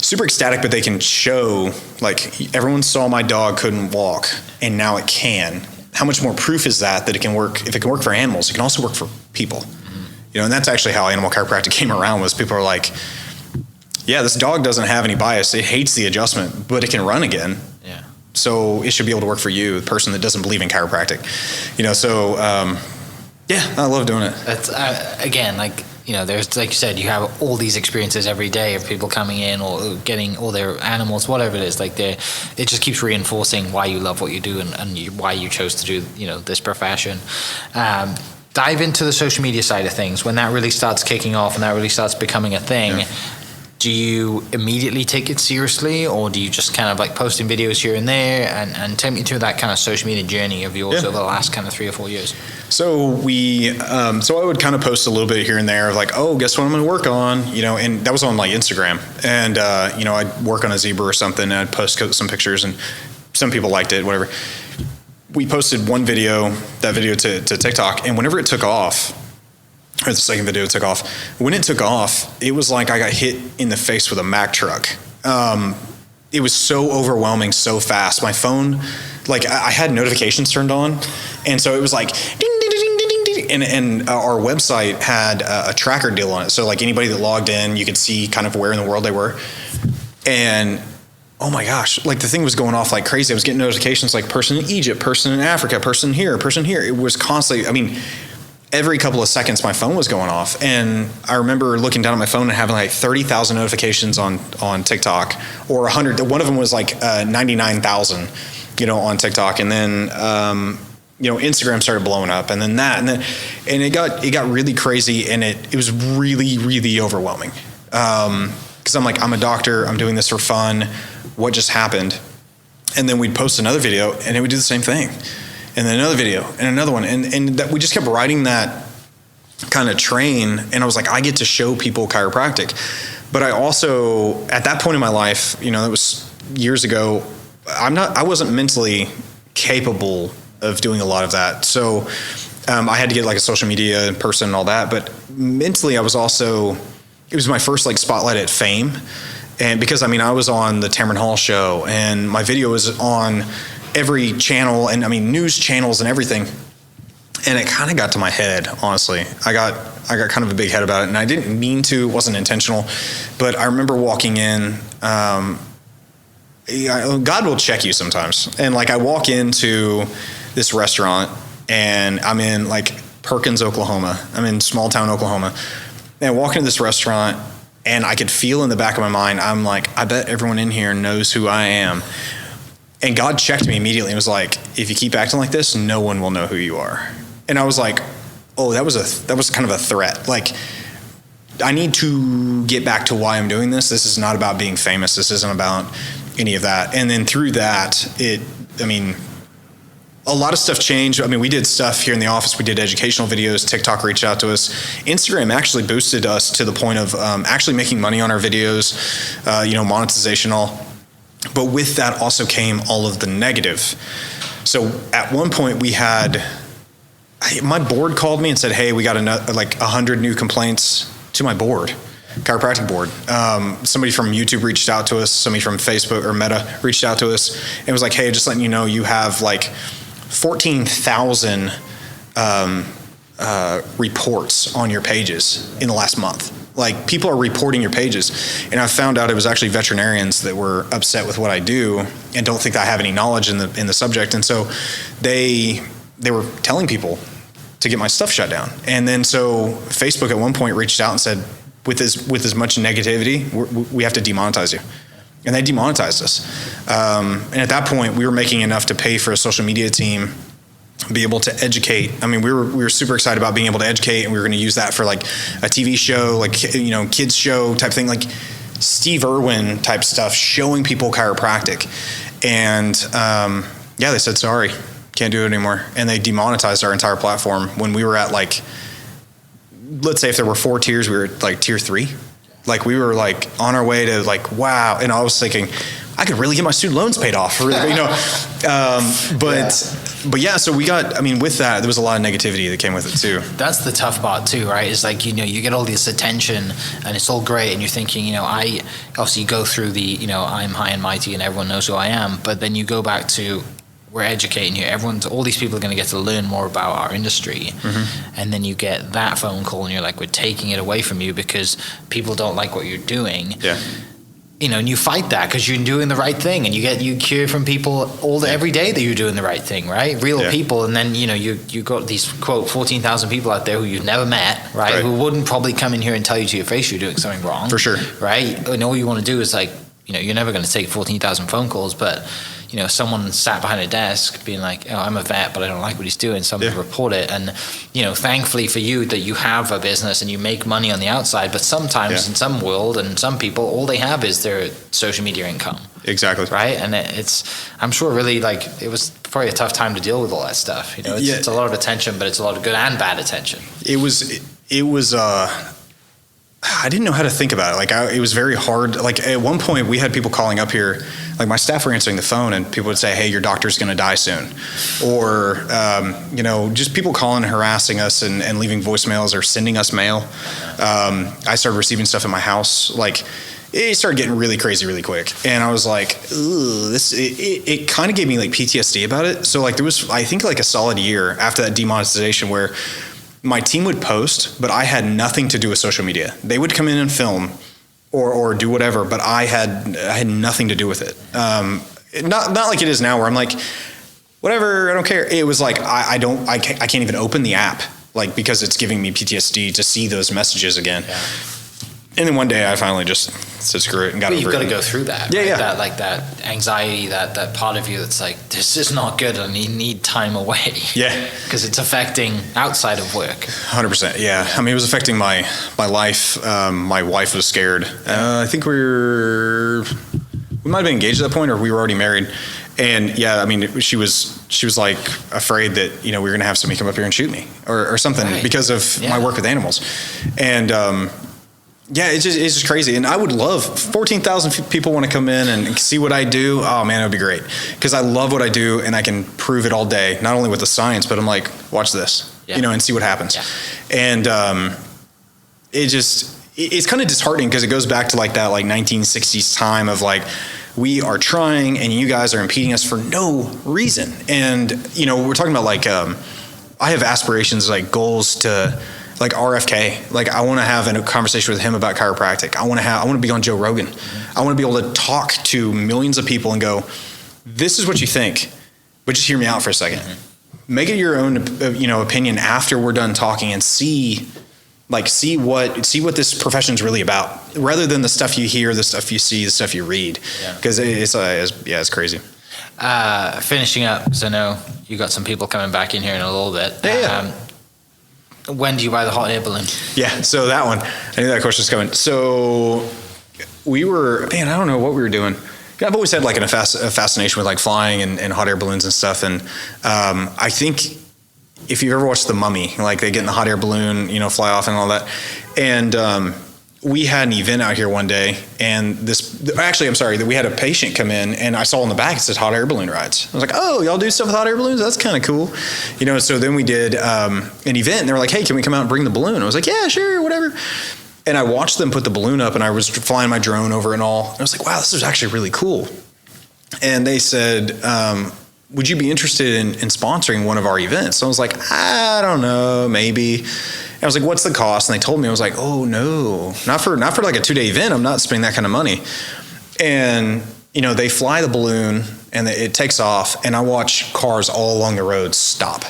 Speaker 3: super ecstatic, but they can show like, everyone saw my dog couldn't walk and now it can. How much more proof is that it can work? If it can work for animals, it can also work for people. Mm-hmm. And that's actually how animal chiropractic came around, was people are like, yeah, this dog doesn't have any bias. It hates the adjustment, but it can run again.
Speaker 2: Yeah.
Speaker 3: So it should be able to work for you, the person that doesn't believe in chiropractic. I love doing it.
Speaker 2: That's again, like, there's, like you said, you have all these experiences every day of people coming in or getting all their animals, whatever it is. Like, it just keeps reinforcing why you love what you do and why you chose to do, this profession. Dive into the social media side of things. When that really starts kicking off and that really starts becoming a thing, do you immediately take it seriously, or do you just kind of like posting videos here and there? And take me through that kind of social media journey of yours over the last kind of 3 or 4 years.
Speaker 3: So I would kind of post a little bit here and there, like, oh, guess what I'm going to work on, and that was on like Instagram. And, I'd work on a zebra or something, and I'd post some pictures, and some people liked it, whatever. We posted one video, that video to TikTok, and whenever it took off, or the second video took off, when it took off, it was like I got hit in the face with a Mack truck. It was so overwhelming so fast. My phone, like I had notifications turned on, and so it was like ding, ding, ding, ding, ding, ding. And our website had a tracker deal on it. So like anybody that logged in, you could see kind of where in the world they were. And oh my gosh, like the thing was going off like crazy. I was getting notifications like person in Egypt, person in Africa, person here, person here. It was constantly, every couple of seconds my phone was going off. And I remember looking down at my phone and having like 30,000 notifications on TikTok, or 100. One of them was like 99,000, on TikTok. And then, Instagram started blowing up, and then it got really crazy, and it was really, really overwhelming. Cause I'm like, I'm a doctor, I'm doing this for fun. What just happened? And then we'd post another video and it would do the same thing. And then another video and another one. And that we just kept riding that kind of train. And I was like, I get to show people chiropractic. But I also, at that point in my life, that was years ago, I wasn't mentally capable of doing a lot of that. So I had to get like a social media person and all that. But mentally, I was also, it was my first like spotlight at fame. And because I was on the Tamron Hall show, and my video was on every channel, and news channels and everything. And it kind of got to my head, honestly. I got kind of a big head about it, and I didn't mean to, it wasn't intentional. But I remember walking in, God will check you sometimes. And like I walk into this restaurant, and I'm in like Perkins, Oklahoma. I'm in small town Oklahoma. And I walk into this restaurant, and I could feel in the back of my mind, I'm like, I bet everyone in here knows who I am. And God checked me immediately and was like, if you keep acting like this, no one will know who you are. And I was like, oh, that was kind of a threat. Like, I need to get back to why I'm doing this. This is not about being famous. This isn't about any of that. And then through that, a lot of stuff changed. I mean, we did stuff here in the office. We did educational videos. TikTok reached out to us. Instagram actually boosted us to the point of actually making money on our videos, monetization all. But with that also came all of the negative. So at one point we had, my board called me and said, hey, we got 100 new complaints to my board, chiropractic board. Somebody from YouTube reached out to us. Somebody from Facebook or Meta reached out to us and was like, hey, just letting you know, you have like 14,000 reports on your pages in the last month. Like, people are reporting your pages. And I found out it was actually veterinarians that were upset with what I do and don't think that I have any knowledge in the subject. And so they were telling people to get my stuff shut down. And then so Facebook at one point reached out and said, with as much negativity, we have to demonetize you. And they demonetized us. And at that point, we were making enough to pay for a social media team, be able to educate. I mean, we were super excited about being able to educate, and we were going to use that for like a TV show, like, kids show type thing, like Steve Irwin type stuff, showing people chiropractic. And they said, sorry, can't do it anymore. And they demonetized our entire platform when we were at like, let's say if there were 4 tiers, we were at like tier 3. Like, we were like on our way to like, wow. And I was thinking, I could really get my student loans paid off. But yeah, so we got, with that, there was a lot of negativity that came with it too.
Speaker 2: That's the tough part too, right? It's like, you get all this attention and it's all great and you're thinking, I obviously go through the, I'm high and mighty and everyone knows who I am, but then you go back to, we're educating you. All these people are going to get to learn more about our industry. Mm-hmm. And then you get that phone call and you're like, we're taking it away from you because people don't like what you're doing. Yeah. And you fight that because you're doing the right thing, and you hear from people every day that you're doing the right thing, right? Real people. And then, you got these quote 14,000 people out there who you've never met, right? Who wouldn't probably come in here and tell you to your face you're doing something wrong. For sure. Right? And all you want to do is like, you're never going to take 14,000 phone calls, but someone sat behind a desk being like, oh, I'm a vet, but I don't like what he's doing. Somebody report it. And, thankfully for you that you have a business and you make money on the outside, but sometimes in some world and some people, all they have is their social media income. Exactly. Right. And I'm sure really it was probably a tough time to deal with all that stuff. It's a lot of attention, but it's a lot of good and bad attention. It was,
Speaker 3: I didn't know how to think about it. It was very hard. At one point we had people calling up here, my staff were answering the phone and people would say, hey, your doctor's going to die soon. Or, just people calling and harassing us and leaving voicemails or sending us mail. I started receiving stuff in my house. It started getting really crazy really quick. And I was like, it kind of gave me PTSD about it. So there was, I think a solid year after that demonetization where my team would post, but I had nothing to do with social media. They would come in and film or do whatever, but I had nothing to do with it. Not like it is now where I'm like, whatever, I don't care. It was I can't even open the app, because it's giving me PTSD to see those messages again. Yeah. And then one day I finally just said screw it and got over it. You've got to go through that. Yeah, right? That anxiety, that part of you that's this is not good and you need time away. Yeah. Because it's affecting outside of work. 100%. Yeah. It was affecting my life. My wife was scared. I think we might have been engaged at that point, or we were already married. And she was afraid that, we were going to have somebody come up here and shoot me or something because of my work with animals. And, it's just crazy. And I would love 14,000 people want to come in and see what I do. Oh man, it would be great. Because I love what I do and I can prove it all day, not only with the science, but I'm like, watch this, and see what happens. Yeah. And, it's kind of disheartening because it goes back to that 1960s time of we are trying and you guys are impeding us for no reason. And, we're talking about I have aspirations, goals to RFK. I want to have a conversation with him about chiropractic. I want to be on Joe Rogan. I want to be able to talk to millions of people and go, this is what you think, but just hear me out for a second. Mm-hmm. Make it your own, opinion after we're done talking and see what this profession is really about, rather than the stuff you hear, the stuff you see, the stuff you read. Because it's crazy. Finishing up, because I know you got some people coming back in here in a little bit. Yeah. When do you buy the hot air balloon? Yeah, so that one, I knew that question was coming. So we were, I don't know what we were doing. I've always had like a fascination with like flying and hot air balloons and stuff. And I think if you've ever watched The Mummy, like they get in the hot air balloon, you know, fly off and all that. And we had an event out here one day, and we had a patient come in, and I saw on the back it said hot air balloon rides. I was like, oh, y'all do stuff with hot air balloons? That's kind of cool. You know, so then we did an event, and they were like, hey, can we come out and bring the balloon? I was like, yeah, sure, whatever. And I watched them put the balloon up, and I was flying my drone over and all. And I was like, wow, this is actually really cool. And they said, would you be interested in sponsoring one of our events? So I was like, I don't know, maybe. And I was like, what's the cost? And they told me, I was like, oh no, not for like a 2-day event. I'm not spending that kind of money. And, you know, they fly the balloon and it takes off, and I watch cars all along the road stop.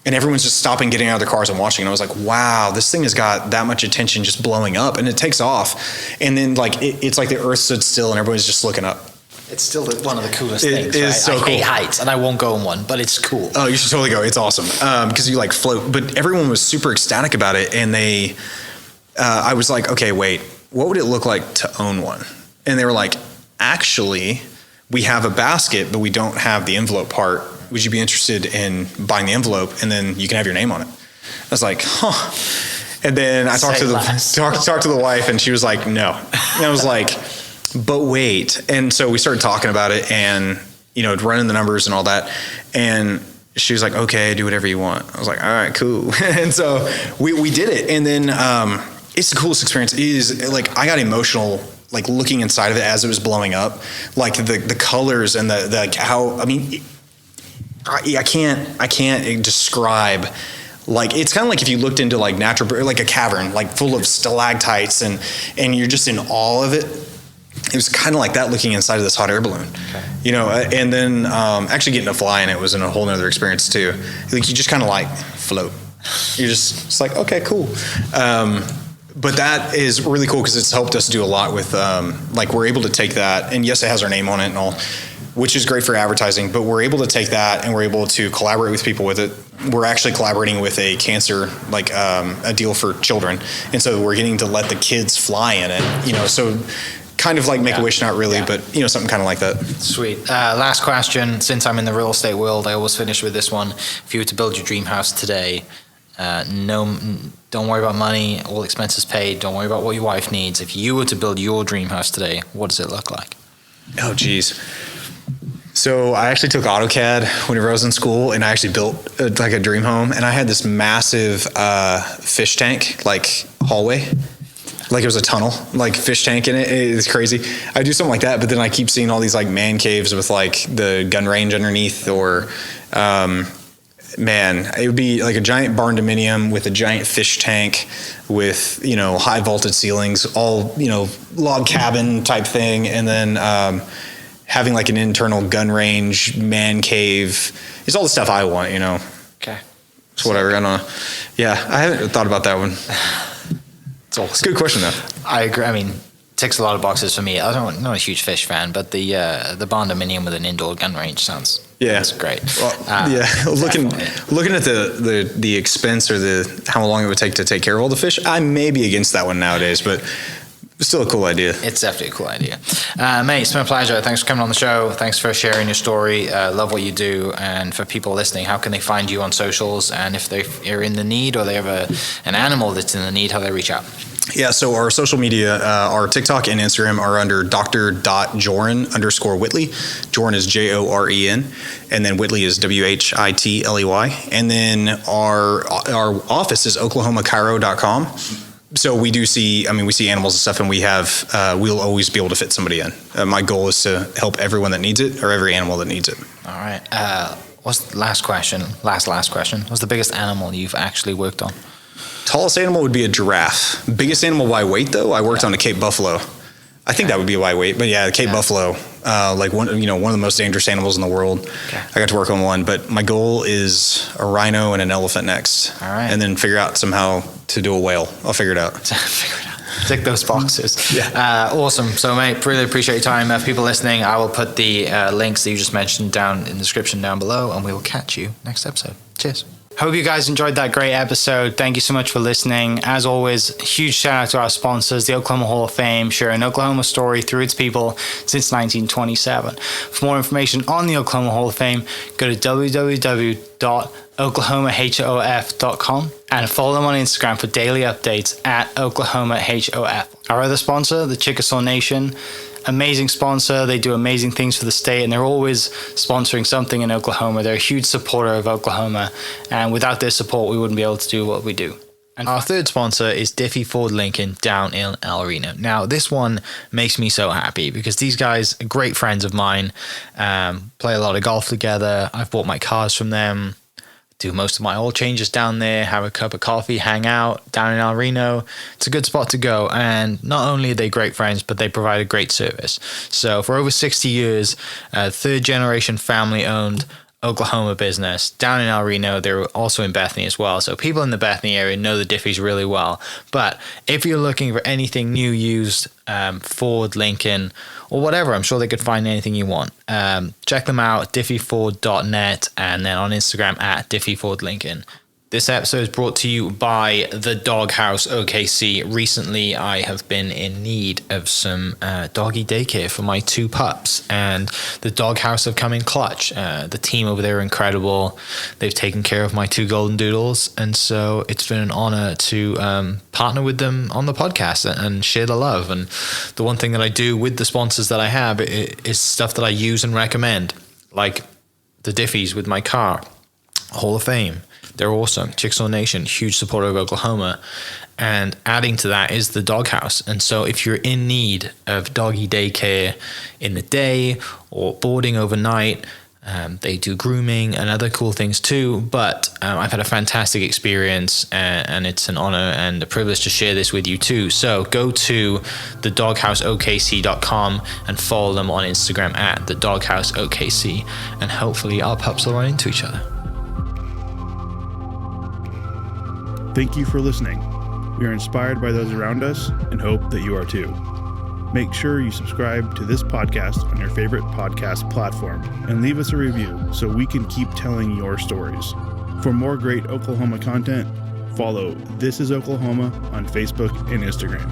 Speaker 3: And everyone's just stopping, getting out of their cars and watching. And I was like, wow, this thing has got that much attention just blowing up. And it takes off. And then like, it's like the earth stood still and everybody's just looking up.
Speaker 2: It's still one of the coolest things.
Speaker 3: It is
Speaker 2: right?
Speaker 3: so cool.
Speaker 2: I hate heights, and I won't go on one, but it's cool.
Speaker 3: Oh, you should totally go. It's awesome. Because you like float. But everyone was super ecstatic about it. And I was like, okay, wait, what would it look like to own one? And they were like, actually, we have a basket, but we don't have the envelope part. Would you be interested in buying the envelope, and then you can have your name on it? I was like, huh. And then I talked to the wife, and she was like, no. And I was like, but wait. And so we started talking about it, and, you know, running the numbers and all that. And she was like, okay, do whatever you want. I was like, all right, cool. And so we did it. And then it's the coolest experience. It is like, I got emotional, like looking inside of it as it was blowing up, like the colors and the like how, I mean, I can't describe, like, it's kind of like if you looked into like natural, like a cavern, like full of stalactites, and you're just in awe of it. It was kind of like that, looking inside of this hot air balloon, you know, and then actually getting to fly in it was in a whole nother experience too. Like, you just kind of like float. You're just, it's like, okay, cool. But that is really cool because it's helped us do a lot with, like, we're able to take that, and yes, it has our name on it and all, which is great for advertising, but we're able to take that and we're able to collaborate with people with it. We're actually collaborating with a cancer, like a deal for children. And so we're getting to let the kids fly in it, you know, so kind of like Make-A-Wish, not really, but, you know, something kind of like that.
Speaker 2: Sweet. Last question. Since I'm in the real estate world, I always finish with this one. If you were to build your dream house today, don't worry about money, all expenses paid. Don't worry about what your wife needs. If you were to build your dream house today, what does it look like?
Speaker 3: Oh, geez. So I actually took AutoCAD whenever I was in school, and I actually built like a dream home, and I had this massive fish tank, like hallway, like it was a tunnel, like fish tank in it. It's crazy. I do something like that, but then I keep seeing all these like man caves with like the gun range underneath, or man, it would be like a giant barn dominium with a giant fish tank with, you know, high vaulted ceilings, all, you know, log cabin type thing, and then having like an internal gun range, man cave. It's all the stuff I want, you know.
Speaker 2: Okay.
Speaker 3: It's whatever. I don't know. Yeah, I haven't thought about that one.
Speaker 2: It's awesome.
Speaker 3: It's a good question, though.
Speaker 2: I agree. I mean, ticks a lot of boxes for me. I'm not a huge fish fan, but the barn dominium with an indoor gun range sounds great.
Speaker 3: Well, looking at the expense or how long it would take to take care of all the fish, I may be against that one nowadays, but it's still a cool idea.
Speaker 2: It's definitely a cool idea. Mate, it's been a pleasure. Thanks for coming on the show. Thanks for sharing your story. Love what you do. And for people listening, how can they find you on socials? And if they're in the need, or they have an animal that's in the need, how do they reach out?
Speaker 3: Yeah, so our social media, our TikTok and Instagram are under dr.joren_Whitley. Joren is Joren, and then Whitley is Whitley. And then our office is oklahomachiro.com. So we see animals and stuff, and we'll always be able to fit somebody in. My goal is to help everyone that needs it, or every animal that needs it.
Speaker 2: All right. What's the last question? Last question. What's the biggest animal you've actually worked on?
Speaker 3: Tallest animal would be a giraffe. Biggest animal by weight, though, I worked on a Cape buffalo. I think that would be by weight, but yeah, the Cape buffalo, like one of the most dangerous animals in the world. Okay. I got to work on one, but my goal is a rhino and an elephant next.
Speaker 2: All right.
Speaker 3: And then figure out somehow to do a whale. I'll figure it out.
Speaker 2: Tick those boxes.
Speaker 3: Yeah.
Speaker 2: Awesome. So, mate, really appreciate your time. For people listening, I will put the links that you just mentioned down in the description down below, and we will catch you next episode. Cheers. Hope you guys enjoyed that great episode. Thank you so much for listening. As always, huge shout out to our sponsors, the Oklahoma Hall of Fame, sharing Oklahoma story through its people since 1927. For more information on the Oklahoma Hall of Fame, go to www.oklahomahof.com and follow them on Instagram for daily updates at oklahomahof. Our other sponsor, the Chickasaw Nation, amazing sponsor. They do amazing things for the state, and they're always sponsoring something in Oklahoma. They're a huge supporter of Oklahoma, and without their support, we wouldn't be able to do what we do. And our third sponsor is Diffie Ford Lincoln down in El Reno. Now, this one makes me so happy because these guys are great friends of mine, play a lot of golf together. I've bought my cars from them, do most of my oil changes down there, have a cup of coffee, hang out down in El Reno. It's a good spot to go. And not only are they great friends, but they provide a great service. So for over 60 years, third generation family owned Oklahoma business down in El Reno. They're also in Bethany as well. So people in the Bethany area know the Diffies really well. But if you're looking for anything new, used, Ford, Lincoln, or whatever, I'm sure they could find anything you want. Check them out, diffieford.net, and then on Instagram at diffiefordlincoln. This episode is brought to you by the Doghouse OKC. Recently, I have been in need of some doggy daycare for my 2 pups, and the Doghouse have come in clutch. The team over there are incredible. They've taken care of my 2 golden doodles, and so it's been an honor to partner with them on the podcast and share the love. And the one thing that I do with the sponsors that I have is stuff that I use and recommend, like the Diffies with my car, Hall of Fame. They're awesome. Chickasaw Nation, huge supporter of Oklahoma. And adding to that is the Doghouse. And so if you're in need of doggy daycare in the day or boarding overnight, they do grooming and other cool things too. But I've had a fantastic experience, and it's an honor and a privilege to share this with you too. So go to thedogHouseOKC.com and follow them on Instagram at thedogHouseOKC. And hopefully our pups will run into each other.
Speaker 1: Thank you for listening. We are inspired by those around us and hope that you are too. Make sure you subscribe to this podcast on your favorite podcast platform and leave us a review so we can keep telling your stories. For more great Oklahoma content, follow This Is Oklahoma on Facebook and Instagram.